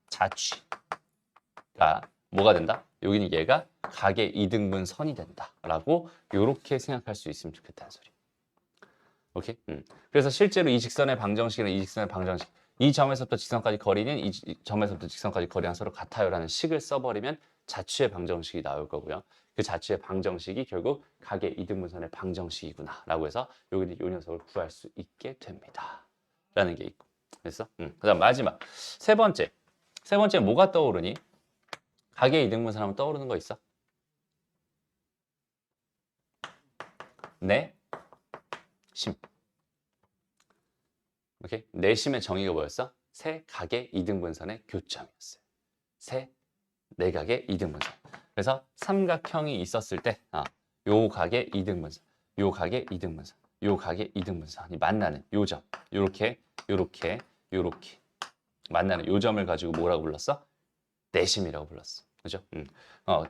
A: 자취가 뭐가 된다? 여기는 얘가 각의 이등분선이 된다라고 이렇게 생각할 수 있으면 좋겠다는 소리. 오케이? 그래서 실제로 이 직선의 방정식이나 이 직선의 방정식, 이 점에서부터 직선까지 거리는 이 점에서부터 직선까지 거리랑 서로 같아요라는 식을 써버리면 자취의 방정식이 나올 거고요. 그 자취의 방정식이 결국 각의 이등분선의 방정식이구나라고 해서 여기는 이 녀석을 구할 수 있게 됩니다. 라는 게 있고. 됐어? 그다음 마지막 세 번째 뭐가 떠오르니? 각의 이등분선 하면 떠오르는 거 있어? 내심. 오케이? 내심의 정의가 뭐였어? 세 각의 이등분선의 교점이었어요. 세 내각의 이등분선. 그래서 삼각형이 있었을 때, 요 각의 이등분선, 요 각의 이등분선, 요 각의 이등분선이 만나는 요 점, 요렇게 만나는 요 점을 가지고 뭐라고 불렀어? 내심이라고 불렀어. 그죠?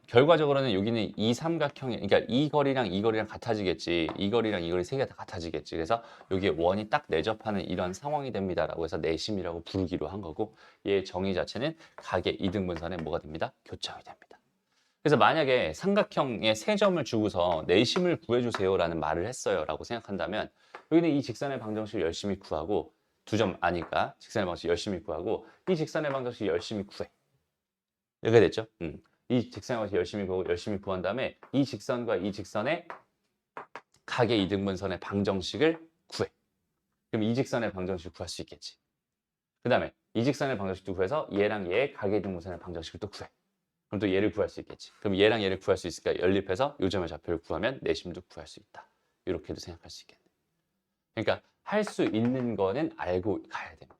A: 결과적으로는 여기는 이 삼각형이, 그러니까 이 거리랑 같아지겠지. 이 거리랑 이 거리 세 개 다 같아지겠지. 그래서 여기에 원이 딱 내접하는 이런 상황이 됩니다라고 해서 내심이라고 부르기로 한 거고, 얘의 정의 자체는 각의 이등분선에 뭐가 됩니다? 교점이 됩니다. 그래서 만약에 삼각형에 세 점을 주고서 내심을 구해주세요라는 말을 했어요라고 생각한다면 여기는 이 직선의 방정식을 열심히 구하고 두 점 아니까 직선의 방정식 열심히 구하고 이 직선의 방정식 열심히 구해. 이렇게 됐죠? 이 직선의 방정식 열심히 구한 다음에 이 직선과 이 직선의 각의 이등분선의 방정식을 구해. 그럼 이 직선의 방정식을 구할 수 있겠지. 그 다음에 이 직선의 방정식도 구해서 얘랑 얘의 각의 이등분선의 방정식을 또 구해. 그럼 또 얘를 구할 수 있겠지. 그럼 얘랑 얘를 구할 수 있으니까 연립해서 요점의 좌표를 구하면 내심도 구할 수 있다. 이렇게도 생각할 수 있겠네. 그러니까 할 수 있는 거는 알고 가야 됩니다.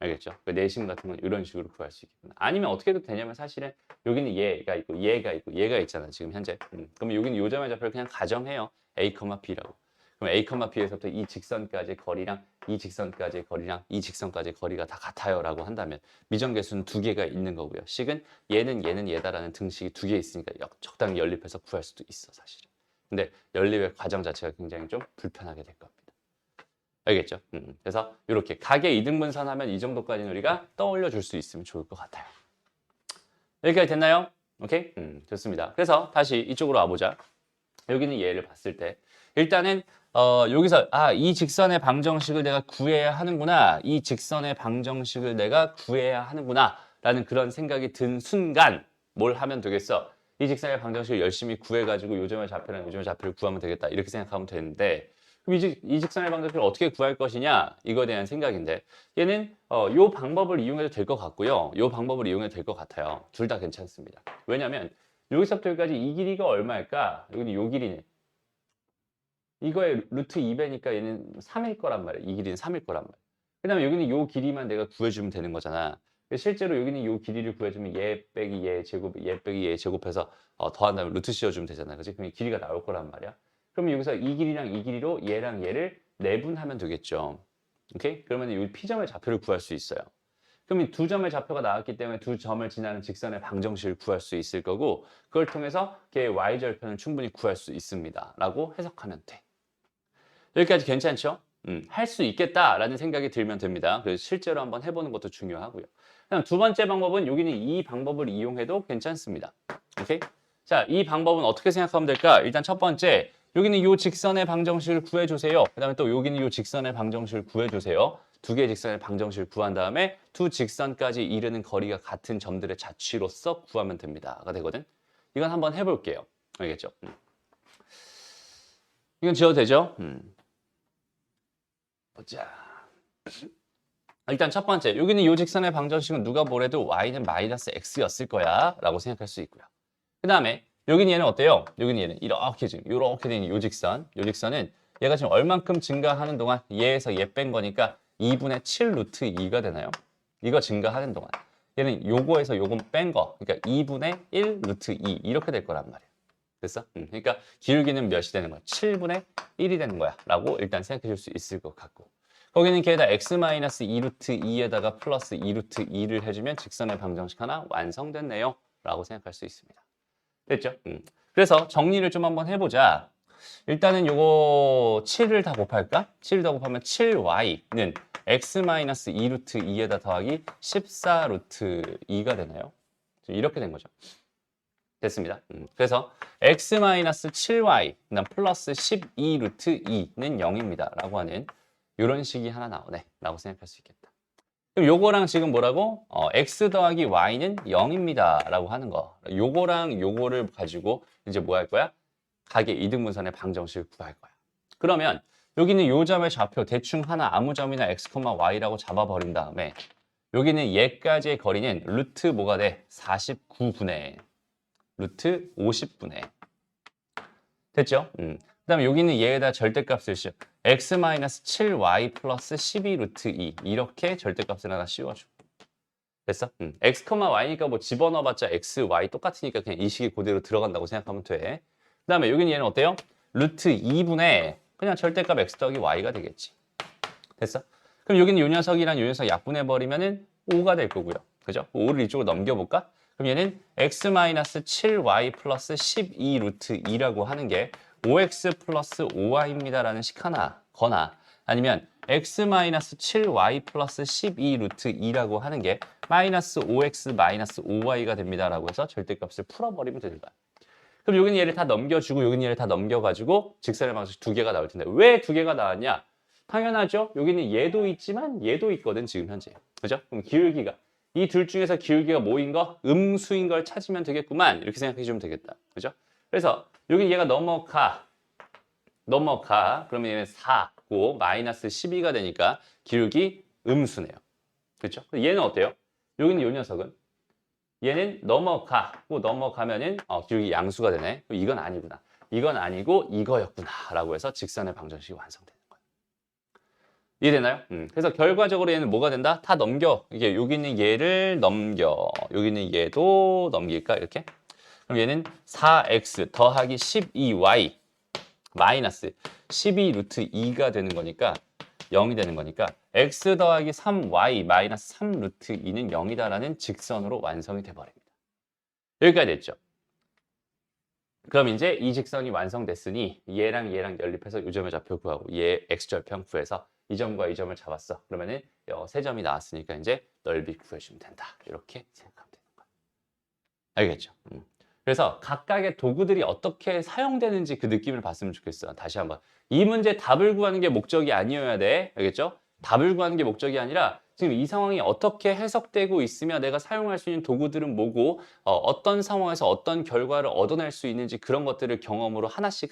A: 알겠죠? 그 내심 같은 건 이런 식으로 구할 수 있겠구나. 아니면 어떻게 해도 되냐면 사실은 여기는 얘가 있고 얘가 있잖아 지금 현재. 그럼 여기는 요점의 좌표를 그냥 가정해요. A, B라고. 그럼 A, B에서부터 이 직선까지의 거리랑 이 직선까지의 거리랑 이 직선까지의 거리가 다 같아요라고 한다면 미정계수는 두 개가 있는 거고요. 식은 얘는 얘다라는 등식이 두 개 있으니까 적당히 연립해서 구할 수도 있어 사실은. 근데 연립의 과정 자체가 굉장히 좀 불편하게 될 겁니다. 알겠죠? 그래서 이렇게 각의 이등분선 하면 이 정도까지는 우리가 떠올려 줄 수 있으면 좋을 것 같아요. 여기까지 됐나요? 오케이? 좋습니다. 그래서 다시 이쪽으로 와보자. 여기는 얘를 봤을 때 일단은 여기서 이 직선의 방정식을 내가 구해야 하는구나. 이 직선의 방정식을 내가 구해야 하는구나. 라는 그런 생각이 든 순간 뭘 하면 되겠어? 이 직선의 방정식을 열심히 구해가지고 요점의 좌표랑 요점의 좌표를 구하면 되겠다. 이렇게 생각하면 되는데 그럼 이 직선의 방정식을 어떻게 구할 것이냐? 이거에 대한 생각인데 얘는 요 방법을 이용해도 될 것 같고요. 요 방법을 이용해도 될 것 같아요. 둘 다 괜찮습니다. 왜냐면 여기서부터 여기까지 이 길이가 얼마일까? 여기는 요 길이네. 이거의 루트 2배니까 얘는 3일 거란 말이야. 이 길이는 3일 거란 말이야. 그 다음에 여기는 요 길이만 내가 구해주면 되는 거잖아. 실제로 여기는 요 길이를 구해주면 얘 빼기 얘 제곱, 얘 빼기 얘 제곱해서 더한 다음에 루트 씌워주면 되잖아. 그치? 그럼 이 길이가 나올 거란 말이야. 그러면 여기서 이 길이랑 이 길이로 얘랑 얘를 내분하면 되겠죠. 오케이? 그러면 이 P점의 좌표를 구할 수 있어요. 그럼 이 두 점의 좌표가 나왔기 때문에 두 점을 지나는 직선의 방정식을 구할 수 있을 거고 그걸 통해서 걔의 y절편을 충분히 구할 수 있습니다. 라고 해석하면 돼. 여기까지 괜찮죠? 할 수 있겠다라는 생각이 들면 됩니다. 그래서 실제로 한번 해보는 것도 중요하고요. 그다음 두 번째 방법은 여기는 이 방법을 이용해도 괜찮습니다. 오케이? 자, 이 방법은 어떻게 생각하면 될까? 일단 첫 번째, 여기는 이 직선의 방정식을 구해주세요. 그 다음에 또 여기는 이 직선의 방정식을 구해주세요. 두 개의 직선의 방정식을 구한 다음에 두 직선까지 이르는 거리가 같은 점들의 자취로서 구하면 됩니다.가 되거든. 이건 한번 해볼게요. 알겠죠? 이건 지어도 되죠? 보자. 일단 첫 번째, 여기는 이 직선의 방정식은 누가 뭐래도 y는 마이너스 x였을 거야 라고 생각할 수 있고요. 그 다음에 여기는 얘는 어때요? 여기는 얘는 이렇게 지금 이렇게 된 이 직선. 이 직선은 얘가 지금 얼만큼 증가하는 동안 얘에서 얘 뺀 거니까 2분의 7 루트 2가 되나요? 이거 증가하는 동안 얘는 요거에서 요건 뺀 거. 그러니까 2분의 1 루트 2 이렇게 될 거란 말이에요. 됐어? 그러니까 기울기는 몇이 되는 거야? 7분의 1이 되는 거야 라고 일단 생각해 줄 수 있을 것 같고 거기는 걔에다 x-2 루트 2에다가 플러스 2 루트 2를 해주면 직선의 방정식 하나 완성됐네요 라고 생각할 수 있습니다. 됐죠? 그래서 정리를 좀 한번 해보자. 일단은 요거 7을 다 곱할까? 7을 다 곱하면 7y는 x-2 루트 2에다 더하기 14 루트 2가 되나요? 이렇게 된 거죠. 됐습니다. 그래서 x-7y 그다음 플러스 12 루트 2는 0입니다. 라고 하는 이런 식이 하나 나오네. 라고 생각할 수 있겠다. 그럼 요거랑 지금 뭐라고? x 더하기 y는 0입니다. 라고 하는 거. 요거랑 요거를 가지고 이제 뭐 할 거야? 각의 이등분선의 방정식을 구할 거야. 그러면 여기는 요 점의 좌표 대충 하나 아무 점이나 x, y라고 잡아버린 다음에 여기는 얘까지의 거리는 루트 뭐가 돼? 49분의 루트 50분의 됐죠? 그 다음에 여기는 얘에다 절대값을 씌워 x-7y 플러스 12 루트 2 이렇게 절대값을 하나 씌워주고 됐어? x, y니까 뭐 집어넣어봤자 x, y 똑같으니까 그냥 이 식이 그대로 들어간다고 생각하면 돼. 그 다음에 여기는 얘는 어때요? 루트 2분의 그냥 절대값 x 더하기 y가 되겠지. 됐어? 그럼 여기는 요 녀석이랑 요 녀석 약분해버리면은 5가 될 거고요. 그죠? 5를 이쪽으로 넘겨볼까? 그럼 얘는 x-7y 플러스 12 루트 2라고 하는 게 5x 플러스 5y입니다 라는 식 하나 거나 아니면 x-7y 플러스 12 루트 2라고 하는 게 마이너스 5x 마이너스 5y가 됩니다 라고 해서 절대값을 풀어버리면 되는 거야. 그럼 여기는 얘를 다 넘겨주고 여기는 얘를 다 넘겨가지고 직선의 방정식 두 개가 나올 텐데 왜 두 개가 나왔냐? 당연하죠. 여기는 얘도 있지만 얘도 있거든 지금 현재. 그죠? 그럼 기울기가 이 둘 중에서 기울기가 뭐인 거? 음수인 걸 찾으면 되겠구만. 이렇게 생각해 주면 되겠다. 그죠? 그래서 여기 얘가 넘어가. 그러면 얘는 4고 마이너스 12가 되니까 기울기 음수네요. 그렇죠? 얘는 어때요? 여기는 요 녀석은 얘는 넘어가고 넘어가면은 기울기 양수가 되네. 이건 아니구나. 이건 아니고 이거였구나. 라고 해서 직선의 방정식이 완성되는 거예요. 이해되나요? 그래서 결과적으로 얘는 뭐가 된다? 다 넘겨. 이게 여기 있는 얘를 넘겨. 여기 있는 얘도 넘길까? 이렇게. 그럼 얘는 4x 더하기 12y 마이너스 12 루트 2가 되는 거니까 0이 되는 거니까 x 더하기 3y 마이너스 3 루트 2는 0이다라는 직선으로 완성이 돼버립니다. 여기까지 됐죠? 그럼 이제 이 직선이 완성됐으니 얘랑 얘랑 연립해서 이 점의 좌표 구하고 얘 x절편 구해서 이 점과 이 점을 잡았어. 그러면은 세 점이 나왔으니까 이제 넓이 구해주면 된다. 이렇게 생각하면 되는 거야. 알겠죠? 그래서 각각의 도구들이 어떻게 사용되는지 그 느낌을 봤으면 좋겠어. 다시 한번. 이 문제 답을 구하는 게 목적이 아니어야 돼. 알겠죠? 답을 구하는 게 목적이 아니라 지금 이 상황이 어떻게 해석되고 있으며 내가 사용할 수 있는 도구들은 뭐고 어떤 상황에서 어떤 결과를 얻어낼 수 있는지 그런 것들을 경험으로 하나씩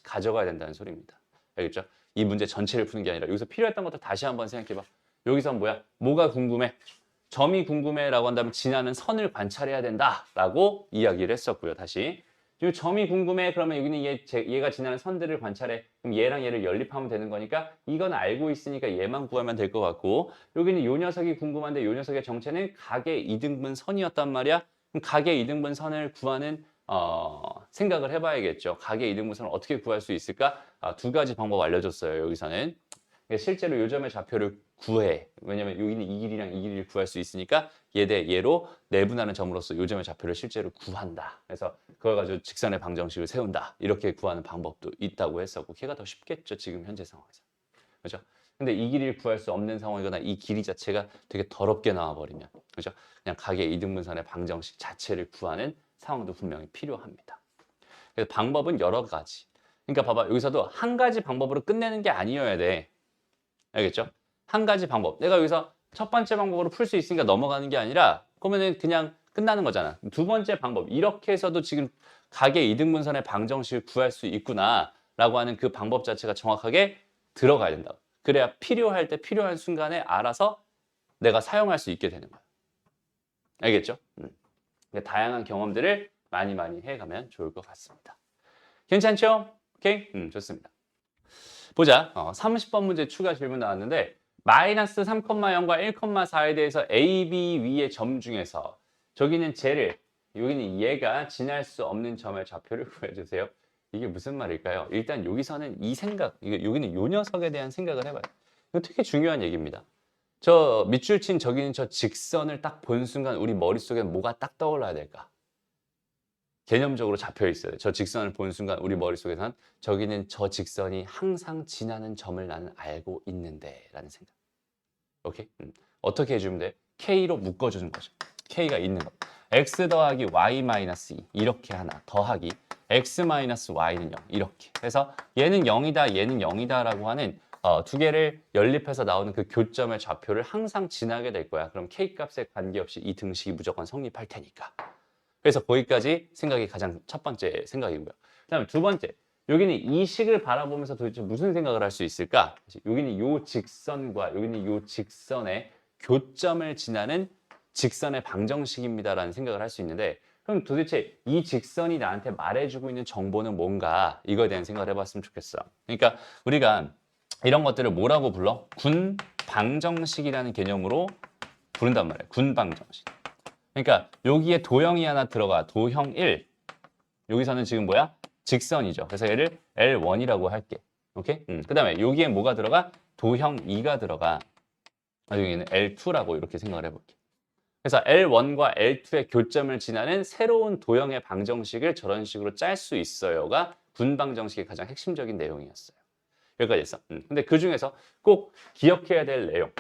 A: 가져가야 된다는 소리입니다. 알겠죠? 이 문제 전체를 푸는 게 아니라 여기서 필요했던 것들 다시 한번 생각해봐. 여기서 뭐야? 뭐가 궁금해? 점이 궁금해라고 한다면 지나는 선을 관찰해야 된다라고 이야기를 했었고요. 다시. 지금 점이 궁금해 그러면 여기는 얘가 지나는 선들을 관찰해. 그럼 얘랑 얘를 연립하면 되는 거니까 이건 알고 있으니까 얘만 구하면 될 것 같고 여기는 요 녀석이 궁금한데 요 녀석의 정체는 각의 이등분 선이었단 말이야. 그럼 각의 이등분 선을 구하는 생각을 해봐야겠죠. 각의 이등분 선을 어떻게 구할 수 있을까? 두 가지 방법 알려줬어요. 여기서는. 실제로 요점의 좌표를 구해. 왜냐면 여기는 이 길이랑 이 길이를 구할 수 있으니까 얘 대 얘로 내분하는 점으로써 요점의 좌표를 실제로 구한다. 그래서 그걸 가지고 직선의 방정식을 세운다. 이렇게 구하는 방법도 있다고 했었고 걔가 더 쉽겠죠. 지금 현재 상황에서. 그렇죠? 근데 이 길이를 구할 수 없는 상황이거나 이 길이 자체가 되게 더럽게 나와버리면 그렇죠? 그냥 각의 이등분선의 방정식 자체를 구하는 상황도 분명히 필요합니다. 그래서 방법은 여러 가지. 그러니까 봐봐. 여기서도 한 가지 방법으로 끝내는 게 아니어야 돼. 알겠죠? 한 가지 방법. 내가 여기서 첫 번째 방법으로 풀 수 있으니까 넘어가는 게 아니라 그러면은 그냥 끝나는 거잖아. 두 번째 방법. 이렇게 해서도 지금 각의 이등분선의 방정식을 구할 수 있구나 라고 하는 그 방법 자체가 정확하게 들어가야 된다. 그래야 필요할 때 필요한 순간에 알아서 내가 사용할 수 있게 되는 거야. 알겠죠? 다양한 경험들을 많이 해가면 좋을 것 같습니다. 괜찮죠? 오케이? 좋습니다. 보자. 30번 문제 추가 질문 나왔는데 마이너스 3,0과 1,4에 대해서 A, B 위의 점 중에서 저기는 쟤를 여기는 얘가 지날 수 없는 점의 좌표를 구해주세요. 이게 무슨 말일까요? 일단 여기서는 이 생각, 여기는 요 녀석에 대한 생각을 해봐요. 이거 되게 중요한 얘기입니다. 저 밑줄 친 저기는 저 직선을 딱 본 순간 우리 머릿속에 뭐가 딱 떠올라야 될까? 개념적으로 잡혀 있어요. 저 직선을 본 순간 우리 머릿속에선 저기는 저 직선이 항상 지나는 점을 나는 알고 있는데 라는 생각. 오케이? 어떻게 해주면 돼? K로 묶어주는 거죠. K가 있는 거. X 더하기 Y 마이너스 2 이렇게 하나 더하기 X 마이너스 Y는 0 이렇게 해서 얘는 0이다 얘는 0이다 라고 하는 두 개를 연립해서 나오는 그 교점의 좌표를 항상 지나게 될 거야. 그럼 K 값에 관계없이 이 등식이 무조건 성립할 테니까. 그래서 거기까지 생각이 가장 첫 번째 생각이고요. 그다음에 두 번째, 여기는 이 식을 바라보면서 도대체 무슨 생각을 할 수 있을까? 여기는 이 직선과 여기는 이 직선의 교점을 지나는 직선의 방정식입니다라는 생각을 할 수 있는데 그럼 도대체 이 직선이 나한테 말해주고 있는 정보는 뭔가 이거에 대한 생각을 해봤으면 좋겠어. 그러니까 우리가 이런 것들을 뭐라고 불러? 군 방정식이라는 개념으로 부른단 말이에요. 군 방정식. 그러니까 여기에 도형이 하나 들어가. 도형 1. 여기서는 지금 뭐야? 직선이죠. 그래서 얘를 L1이라고 할게. 오케이? 그 다음에 여기에 뭐가 들어가? 도형 2가 들어가. 여기는 L2라고 이렇게 생각을 해볼게. 그래서 L1과 L2의 교점을 지나는 새로운 도형의 방정식을 저런 식으로 짤 수 있어요가 군 방정식의 가장 핵심적인 내용이었어요. 여기까지 했어. 근데 그 중에서 꼭 기억해야 될 내용.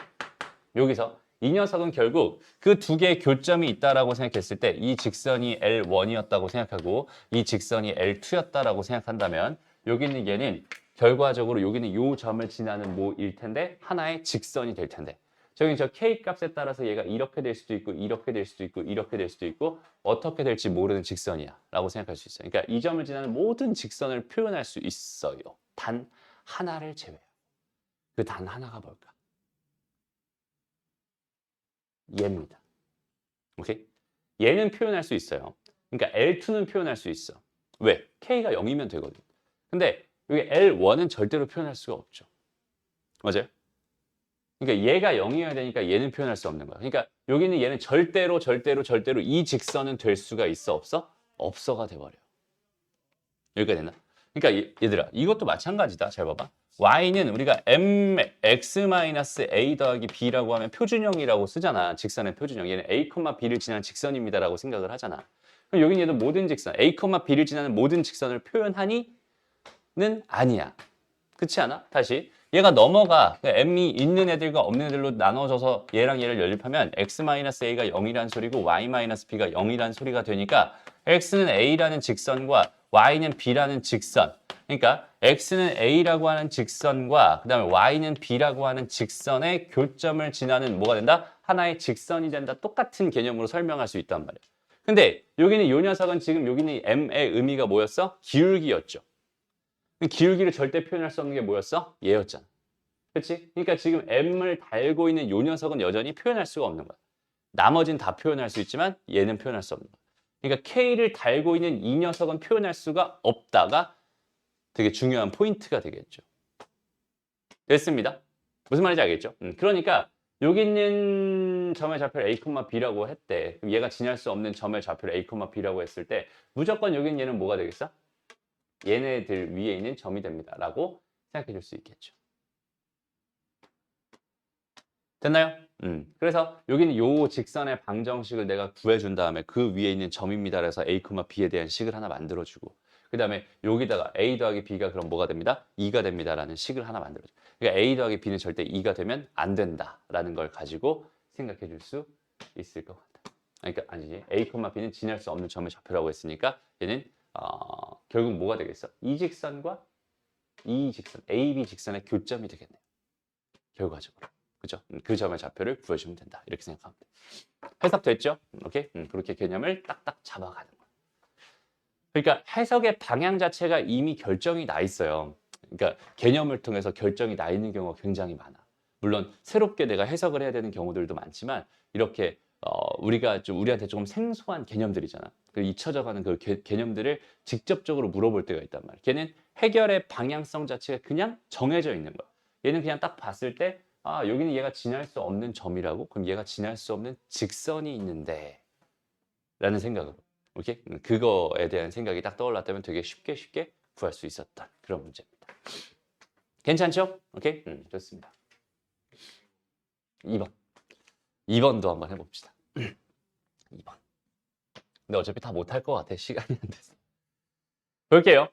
A: 여기서 이 녀석은 결국 그 두 개의 교점이 있다라고 생각했을 때 이 직선이 L1이었다고 생각하고 이 직선이 L2였다라고 생각한다면 여기 있는 얘는 결과적으로 여기는 이 점을 지나는 뭐일 텐데 하나의 직선이 될 텐데 저기 저 K 값에 따라서 얘가 이렇게 될 수도 있고 이렇게 될 수도 있고 이렇게 될 수도 있고 어떻게 될지 모르는 직선이야 라고 생각할 수 있어요. 그러니까 이 점을 지나는 모든 직선을 표현할 수 있어요. 단 하나를 제외하고. 그 단 하나가 뭘까? 얘입니다. 오케이? 얘는 표현할 수 있어요. 그러니까 L2는 표현할 수 있어. 왜? K가 0이면 되거든. 근데 여기 L1은 절대로 표현할 수가 없죠. 맞아요? 그러니까 얘가 0이어야 되니까 얘는 표현할 수 없는 거야. 그러니까 여기는 얘는 절대로 이 직선은 될 수가 있어? 없어? 없어가 돼버려. 여기까지 됐나? 그러니까 얘들아 이것도 마찬가지다. 잘 봐봐. y는 우리가 mx-a 더하기 b라고 하면 표준형이라고 쓰잖아. 직선의 표준형. 얘는 a, b를 지나는 직선입니다라고 생각을 하잖아. 그럼 여기는 얘도 모든 직선, a, b를 지나는 모든 직선을 표현하니는 아니야. 그렇지 않아? 다시. 얘가 넘어가. m이 있는 애들과 없는 애들로 나눠져서 얘랑 얘를 연립하면 x-a가 0이란 소리고 y-b가 0이란 소리가 되니까 x는 a라는 직선과 y는 b라는 직선. 그러니까 x는 a라고 하는 직선과 그 다음에 y는 b라고 하는 직선의 교점을 지나는 뭐가 된다? 하나의 직선이 된다. 똑같은 개념으로 설명할 수 있단 말이에요. 근데 여기는 이 녀석은 지금 여기는 m의 의미가 뭐였어? 기울기였죠. 기울기를 절대 표현할 수 없는 게 뭐였어? 얘였잖아. 그렇지? 그러니까 지금 m을 달고 있는 이 녀석은 여전히 표현할 수가 없는 거야. 나머지는 다 표현할 수 있지만 얘는 표현할 수 없는 거야. 그러니까 K를 달고 있는 이 녀석은 표현할 수가 없다가 되게 중요한 포인트가 되겠죠. 됐습니다. 무슨 말인지 알겠죠? 그러니까 여기 있는 점의 좌표를 A, B라고 했대. 그럼 얘가 지날 수 없는 점의 좌표를 A, B라고 했을 때 무조건 여기 있는 얘는 뭐가 되겠어? 얘네들 위에 있는 점이 됩니다. 라고 생각해 줄 수 있겠죠. 됐나요? 그래서 여기는 요 직선의 방정식을 내가 구해준 다음에 그 위에 있는 점입니다. 그래서 A, B에 대한 식을 하나 만들어주고 그 다음에 여기다가 A 더하기 B가 그럼 뭐가 됩니다? 2가 됩니다. 라는 식을 하나 만들어줘. 그러니까 A 더하기 B는 절대 2가 되면 안 된다. 라는 걸 가지고 생각해 줄 수 있을 것 같다. 그러니까 아니지. A, B는 지날 수 없는 점의 좌표라고 했으니까 얘는 결국 뭐가 되겠어? 이 직선과 이 직선, AB 직선의 교점이 되겠네요. 결과적으로. 그죠? 그 점의 좌표를 구해주면 된다. 이렇게 생각하면 돼. 해석됐죠? 오케이? 그렇게 개념을 딱딱 잡아가는 거야. 그러니까 해석의 방향 자체가 이미 결정이 나 있어요. 그러니까 개념을 통해서 결정이 나 있는 경우가 굉장히 많아. 물론 새롭게 내가 해석을 해야 되는 경우들도 많지만 이렇게 우리가 좀 우리한테 조금 생소한 개념들이잖아. 그 잊혀져가는 그 개념들을 직접적으로 물어볼 때가 있단 말이야. 걔는 해결의 방향성 자체가 그냥 정해져 있는 거야. 얘는 그냥 딱 봤을 때 여기는 얘가 지날 수 없는 점이라고? 그럼 얘가 지날 수 없는 직선이 있는데 라는 생각으로. 오케이? 그거에 대한 생각이 딱 떠올랐다면 되게 쉽게 구할 수 있었던 그런 문제입니다. 괜찮죠? 오케이? 좋습니다. 2번. 2번도 한번 해봅시다. 2번. 근데 어차피 다 못할 것 같아. 시간이 안 돼서. 볼게요.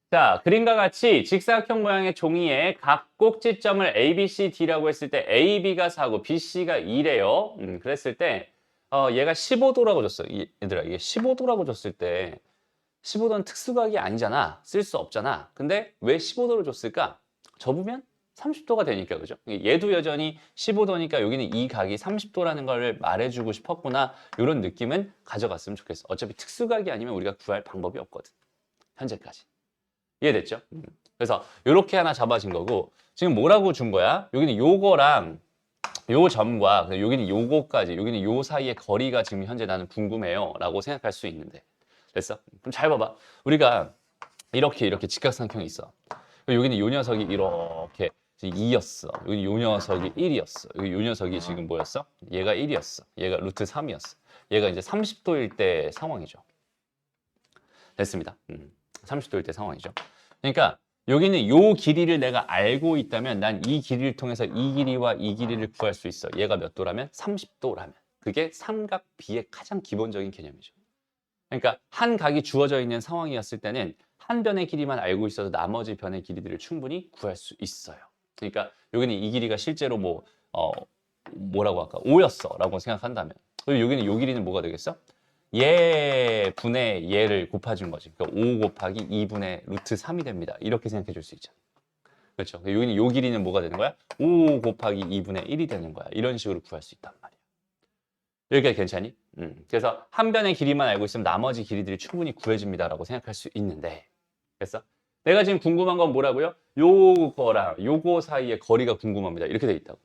A: 자, 그림과 같이 직사각형 모양의 종이에 각 꼭지점을 A, B, C, D라고 했을 때 A, B가 4고 B, C가 2래요. 그랬을 때 얘가 15도라고 줬어. 얘들아, 이게 15도라고 줬을 때 15도는 특수각이 아니잖아. 쓸 수 없잖아. 근데 왜 15도를 줬을까? 접으면 30도가 되니까, 그죠? 얘도 여전히 15도니까 여기는 이 각이 30도라는 걸 말해주고 싶었구나. 이런 느낌은 가져갔으면 좋겠어. 어차피 특수각이 아니면 우리가 구할 방법이 없거든. 현재까지. 이해됐죠? 그래서 이렇게 하나 잡아진 거고 지금 뭐라고 준 거야? 여기는 요거랑 요 점과 여기는 요거까지 여기는 요 사이의 거리가 지금 현재 나는 궁금해요 라고 생각할 수 있는데 됐어? 그럼 잘 봐봐. 우리가 이렇게 직각삼각형이 있어. 여기는 요 녀석이 이렇게 2였어. 여기 요 녀석이 1이었어. 여기 요 녀석이 지금 뭐였어? 얘가 1이었어. 얘가 루트 3이었어. 얘가 이제 30도일 때 상황이죠. 됐습니다. 30도일 때 상황이죠. 그러니까 여기는 요 길이를 내가 알고 있다면 난 이 길이를 통해서 이 길이와 이 길이를 구할 수 있어. 얘가 몇 도라면? 30도라면. 그게 삼각 B의 가장 기본적인 개념이죠. 그러니까 한 각이 주어져 있는 상황이었을 때는 한 변의 길이만 알고 있어서 나머지 변의 길이들을 충분히 구할 수 있어요. 그러니까 여기는 이 길이가 실제로 뭐라고 할까? 5였어 라고 생각한다면 여기는 요 길이는 뭐가 되겠어? 얘 분의 얘를 곱해준 거지. 그러니까 5 곱하기 2분의 루트 3이 됩니다. 이렇게 생각해 줄 수 있죠. 그렇죠. 여기는 요 길이는 뭐가 되는 거야? 5 곱하기 2분의 1이 되는 거야. 이런 식으로 구할 수 있단 말이야. 여기까지 괜찮니? 그래서 한 변의 길이만 알고 있으면 나머지 길이들이 충분히 구해집니다라고 생각할 수 있는데 됐어? 내가 지금 궁금한 건 뭐라고요? 요거랑 요거 사이의 거리가 궁금합니다. 이렇게 돼 있다고.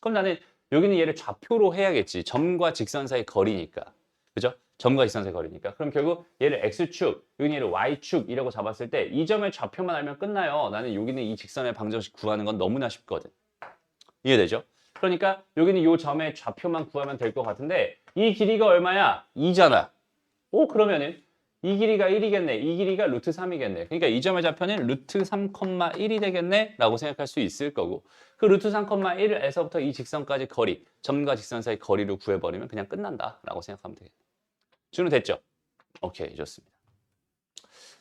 A: 그럼 나는 여기는 얘를 좌표로 해야겠지. 점과 직선 사이 거리니까. 그죠? 점과 직선 사이 거리니까. 그럼 결국 얘를 X축, 여기는 얘를 Y축이라고 잡았을 때 이 점의 좌표만 알면 끝나요. 나는 여기는 이 직선의 방정식 구하는 건 너무나 쉽거든. 이해되죠? 그러니까 여기는 이 점의 좌표만 구하면 될 것 같은데 이 길이가 얼마야? 2잖아. 그러면은 이 길이가 1이겠네. 이 길이가 루트 3이겠네. 그러니까 이 점의 좌표는 루트 3,1이 되겠네? 라고 생각할 수 있을 거고 그 루트 3,1에서부터 이 직선까지 거리, 점과 직선 사이 거리를 구해버리면 그냥 끝난다 라고 생각하면 되겠네. 준우됐죠? 오케이, 좋습니다.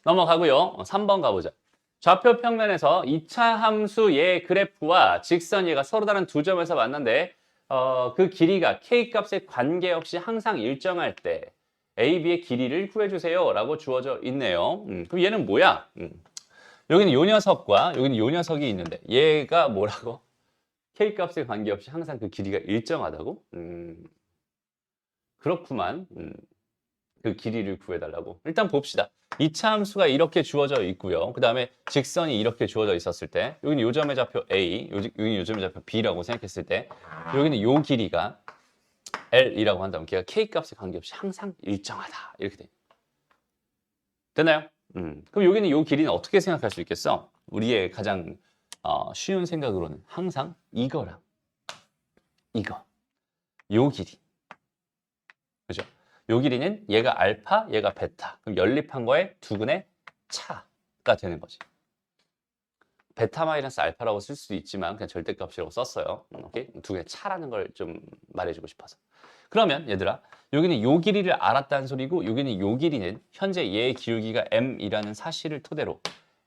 A: 넘어가고요. 3번 가보자. 좌표 평면에서 2차 함수 얘 그래프와 직선 얘가 서로 다른 두 점에서 만난데 그 길이가 k 값에 관계없이 항상 일정할 때 AB의 길이를 구해주세요 라고 주어져 있네요. 그럼 얘는 뭐야? 여기는 요 녀석과 여기는 요 녀석이 있는데 얘가 뭐라고? K값에 관계없이 항상 그 길이가 일정하다고? 그렇구만. 그 길이를 구해달라고. 일단 봅시다. 이차 함수가 이렇게 주어져 있고요. 그 다음에 직선이 이렇게 주어져 있었을 때 여기는 요 점의 좌표 A, 여기는 요 점의 좌표 B라고 생각했을 때 여기는 요 길이가 L이라고 한다면 걔가 K값에 관계없이 항상 일정하다. 이렇게 돼. 됐나요? 그럼 여기는 요 길이는 어떻게 생각할 수 있겠어? 우리의 가장 쉬운 생각으로는 항상 이거랑 이거 요 길이 그죠? 요 길이는 얘가 알파, 얘가 베타. 그럼 연립한 거에 두근의 차가 되는 거지. 베타 마이너스 알파라고 쓸 수도 있지만 그냥 절대값이라고 썼어요. 오케이? 두근의 차라는 걸 좀 말해주고 싶어서. 그러면 얘들아, 여기는 요 길이를 알았다는 소리고 여기는 요 길이는 현재 얘의 기울기가 m이라는 사실을 토대로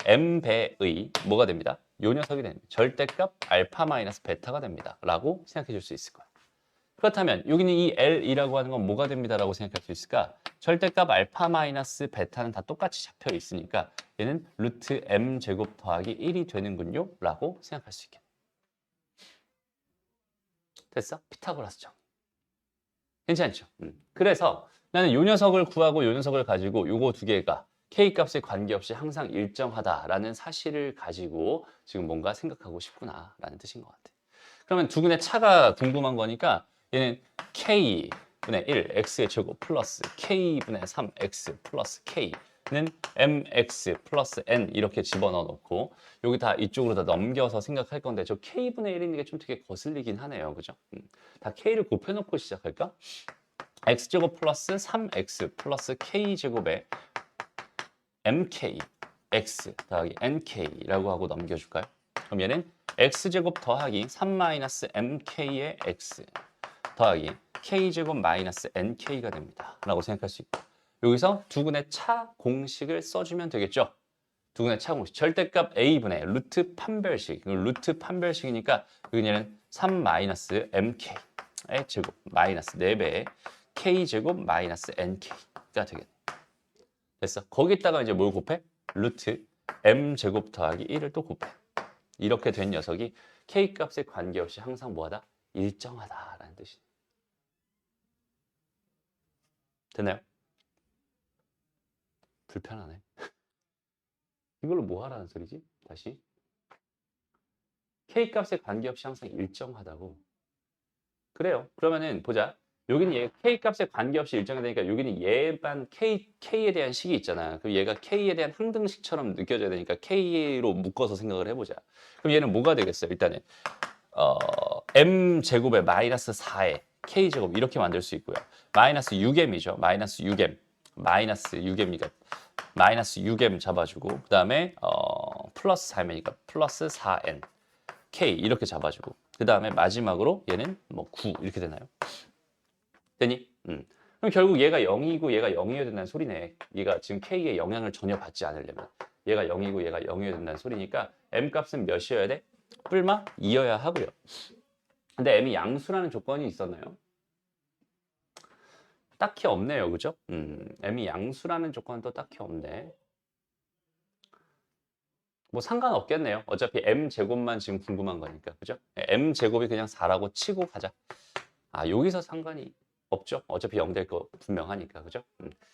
A: m배의 뭐가 됩니다? 요 녀석이 됩니다. 절대값 알파 마이너스 베타가 됩니다. 라고 생각해 줄 수 있을 거야. 그렇다면 여기는 이 L이라고 하는 건 뭐가 됩니다 라고 생각할 수 있을까? 절대값 알파 마이너스 베타는 다 똑같이 잡혀 있으니까 얘는 루트 m 제곱 더하기 1이 되는군요 라고 생각할 수 있겠네. 됐어? 피타고라스 정. 괜찮죠? 그래서 나는 요 녀석을 구하고 요 녀석을 가지고 요거 두 개가 K값에 관계없이 항상 일정하다라는 사실을 가지고 지금 뭔가 생각하고 싶구나라는 뜻인 것 같아. 그러면 두근의 차가 궁금한 거니까 얘는 K분의 1, X의 제곱 플러스 K분의 3, X 플러스 K는 MX 플러스 N 이렇게 집어넣어 놓고 여기 다 이쪽으로 다 넘겨서 생각할 건데 저 K분의 1인 게 좀 되게 거슬리긴 하네요. 그죠? 다 K를 곱해놓고 시작할까? X제곱 플러스 3X 플러스 K제곱에 MK, X 더하기 NK라고 하고 넘겨줄까요? 그럼 얘는 X제곱 더하기 3-MK의 X 더하기 K제곱 마이너스 NK가 됩니다. 라고 생각할 수 있고 여기서 두근의 차 공식을 써주면 되겠죠? 두근의 차 공식. 절대값 A분의 루트 판별식. 루트 판별식이니까 여기는 3-MK의 제곱 마이너스 4배의 K제곱 마이너스 NK가 되겠네. 됐어. 거기다가 이제 뭘 곱해? 루트 m제곱 더하기 1을 또 곱해. 이렇게 된 녀석이 K값에 관계없이 항상 뭐하다? 일정하다라는 뜻이에요. 됐나요? 불편하네. 이걸로 뭐 하라는 소리지? 다시. K값에 관계없이 항상 일정하다고. 그래요. 그러면은 보자. 여기는 얘 K값에 관계없이 일정하다니까 여기는 얘만 K에 대한 식이 있잖아. 그럼 얘가 K에 대한 항등식처럼 느껴져야 되니까 K로 묶어서 생각을 해보자. 그럼 얘는 뭐가 되겠어요? 일단은 M제곱에 마이너스 4에 K제곱 이렇게 만들 수 있고요. 마이너스 6M이죠. 마이너스 6M. 마이너스 6M이니까 마이너스 6M 잡아주고 그 다음에 플러스 4M이니까 플러스 4N K 이렇게 잡아주고 그 다음에 마지막으로 얘는 뭐 9 이렇게 되나요? 되니? 그럼 결국 얘가 0이고 얘가 0이어야 된다는 소리네. 얘가 지금 K의 영향을 전혀 받지 않으려면 얘가 0이고 얘가 0이어야 된다는 소리니까 M값은 몇이어야 돼? 뿔마 2여야 하고요. 근데 M이 양수라는 조건이 있었나요? 딱히 없네요. 그죠? M이 양수라는 조건은 또 딱히 없네. 뭐 상관없겠네요. 어차피 M제곱만 지금 궁금한 거니까. 그죠? M제곱이 그냥 4라고 치고 가자. 아, 여기서 상관이 없죠. 어차피 0 될 거 분명하니까. 그죠?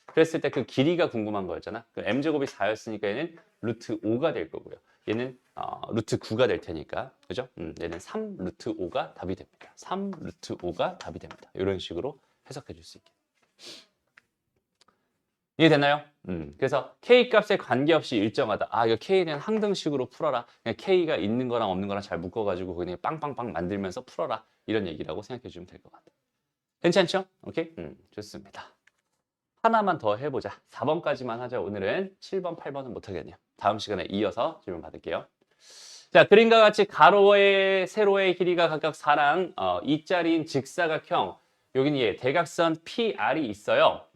A: 그랬을 때 그 길이가 궁금한 거였잖아. 그 M제곱이 4였으니까 얘는 루트 5가 될 거고요. 얘는 루트 9가 될 테니까. 그죠? 얘는 3 루트 5가 답이 됩니다. 3 루트 5가 답이 됩니다. 이런 식으로 해석해 줄 수 있게. 이해됐나요? 그래서 K값에 관계없이 일정하다. 아, 이거 K에 대한 항등식으로 풀어라. 그냥 K가 있는 거랑 없는 거랑 잘 묶어가지고 그냥 빵빵빵 만들면서 풀어라. 이런 얘기라고 생각해 주면 될 것 같아요. 괜찮죠? 오케이? 좋습니다. 하나만 더 해보자. 4번까지만 하자. 오늘은 7번, 8번은 못하겠네요. 다음 시간에 이어서 질문 받을게요. 자, 그림과 같이 가로의 세로의 길이가 각각 4랑 2짜리인 직사각형 여기는 얘 대각선 PR이 있어요.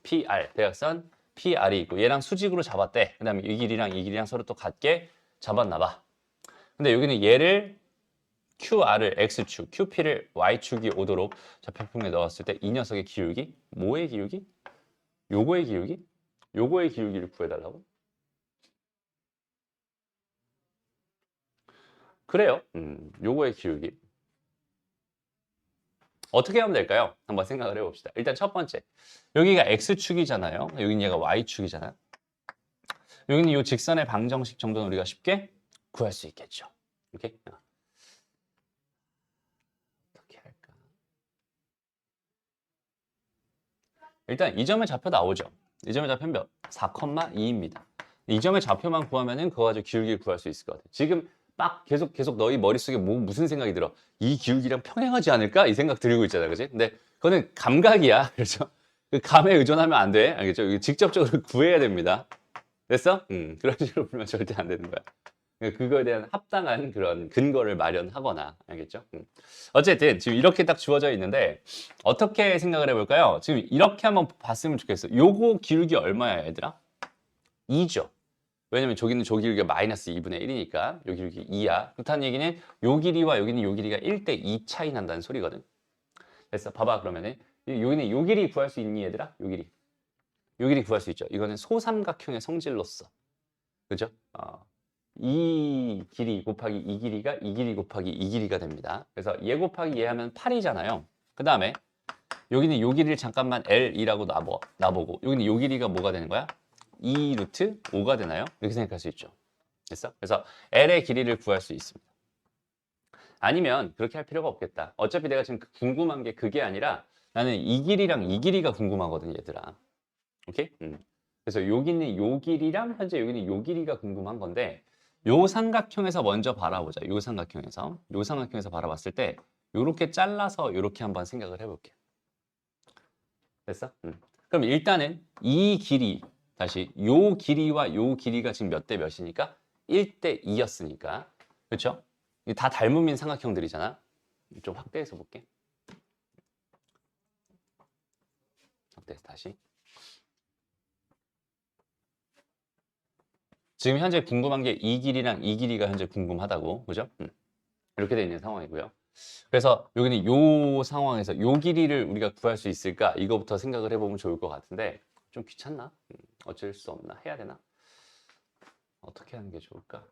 A: PR 대각선 PR이 있고 얘랑 수직으로 잡았대. 그다음에 이 길이랑 서로 또 같게 잡았나 봐. 근데 여기는 얘를 QR을 X축, QP를 Y축이 오도록 좌표평에 넣었을 때 이 녀석의 기울기, 뭐의 기울기? 요거의 기울기? 요거의 기울기를 구해달라고? 그래요. 요거의 기울기. 어떻게 하면 될까요? 한번 생각을 해봅시다. 일단 첫 번째. 여기가 X축이잖아요. 여긴 얘가 Y축이잖아요. 여기는 이 직선의 방정식 정도는 우리가 쉽게 구할 수 있겠죠. 이렇게 어떻게 할까? 일단 이 점의 좌표 나오죠. 이 점의 좌표는 몇? 4,2입니다. 이 점의 좌표만 구하면은 그거 가지고 기울기를 구할 수 있을 것 같아요. 지금 막 계속 너희 머릿속에 무슨 생각이 들어? 이 기울기랑 평행하지 않을까? 이 생각 들고 있잖아, 그지? 근데 그거는 감각이야. 그렇죠? 그 감에 의존하면 안 돼. 알겠죠? 이거 직접적으로 구해야 됩니다. 됐어? 그런 식으로 풀면 절대 안 되는 거야. 그거에 대한 합당한 그런 근거를 마련하거나, 알겠죠? 어쨌든 지금 이렇게 딱 주어져 있는데 어떻게 생각을 해볼까요? 지금 이렇게 한번 봤으면 좋겠어. 요거 기울기 얼마야, 얘들아? 2죠. 왜냐면 저기는 저 길이가 마이너스 2분의 1이니까 요 길이 2야. 그렇다는 얘기는 요 길이와 여기는 요 길이가 1대 2 차이 난다는 소리거든. 됐어. 봐봐, 그러면은 여기는 요 길이 구할 수 있니, 얘들아? 요 길이. 요 길이 구할 수 있죠. 이거는 소삼각형의 성질로서. 그죠? 이 길이 곱하기 이 길이가 이 길이 곱하기 이 길이가 됩니다. 그래서 얘 곱하기 얘 하면 8이잖아요. 그 다음에 여기는 요 길이를 잠깐만 L이라고 놔보고 여기는 요 길이가 뭐가 되는 거야? 2 루트 5가 되나요? 이렇게 생각할 수 있죠. 됐어? 그래서 L의 길이를 구할 수 있습니다. 아니면 그렇게 할 필요가 없겠다. 어차피 내가 지금 궁금한 게 그게 아니라 나는 이 길이랑 이 길이가 궁금하거든, 얘들아. 오케이? 그래서 여기는 요 길이랑 현재 여기는 요 길이가 궁금한 건데 요 삼각형에서 먼저 바라보자. 요 삼각형에서 바라봤을 때 요렇게 잘라서 요렇게 한번 생각을 해볼게. 됐어? 그럼 일단은 이 길이 다시 요 길이와 요 길이가 지금 몇 대 몇이니까 1대 2였으니까 그렇죠? 이게 다 닮은 삼각형들이잖아. 좀 확대해서 볼게. 확대해서 다시. 지금 현재 궁금한 게 이 길이랑 이 길이가 현재 궁금하다고, 그죠? 이렇게 되어 있는 상황이고요. 그래서 여기는 요 상황에서 요 길이를 우리가 구할 수 있을까? 이거부터 생각을 해보면 좋을 것 같은데 좀 귀찮나? 어쩔 수 없나? 해야 되나? 어떻게 하는 게 좋을까?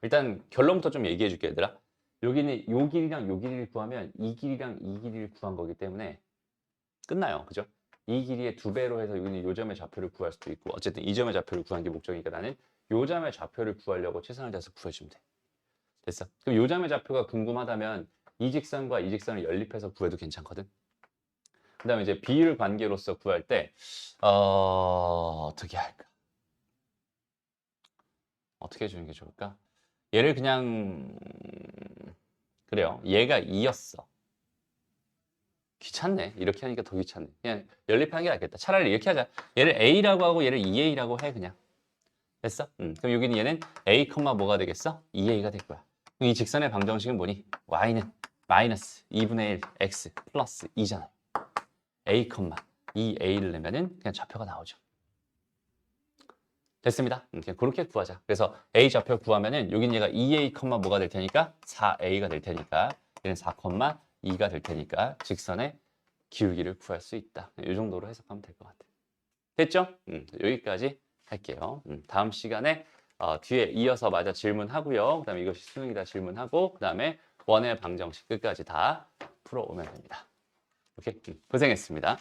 A: 일단 결론부터 좀 얘기해 줄게, 얘들아. 여기는 요 길이랑 요 길이를 구하면 이 길이랑 이 길이를 구한 거기 때문에 끝나요. 그죠? 이 길이의 2배로 해서 여기는 요 점의 좌표를 구할 수도 있고 어쨌든 이 점의 좌표를 구한 게 목적이니까 나는 요 점의 좌표를 구하려고 최선을 다해서 구해주면 돼. 됐어? 그럼 요 점의 좌표가 궁금하다면 이 직선과 이 직선을 연립해서 구해도 괜찮거든. 그 다음에 이제 비율 관계로서 구할 때 어떻게 할까? 어떻게 해주는 게 좋을까? 얘를 그냥 그래요. 얘가 2였어. 귀찮네. 이렇게 하니까 더 귀찮네. 그냥 연립하는 게 낫겠다. 차라리 이렇게 하자. 얘를 A라고 하고 얘를 2A라고 해 그냥. 됐어? 그럼 여기는 얘는 A, 뭐가 되겠어? 2A가 될 거야. 그럼 이 직선의 방정식은 뭐니? Y는 마이너스 2분의 1 X 플러스 2잖아요. A, 2A를 내면은 그냥 좌표가 나오죠. 됐습니다. 그냥 그렇게 구하자. 그래서 A 좌표 구하면은 여긴 얘가 2A, 뭐가 될 테니까 4A가 될 테니까 얘는 4,2가 될 테니까 직선의 기울기를 구할 수 있다. 이 정도로 해석하면 될 것 같아요. 됐죠? 여기까지 할게요. 다음 시간에 뒤에 이어서 마저 질문하고요. 그 다음에 이것이 수능이다 질문하고 그 다음에 원의 방정식 끝까지 다 풀어오면 됩니다. 오케이? 고생했습니다.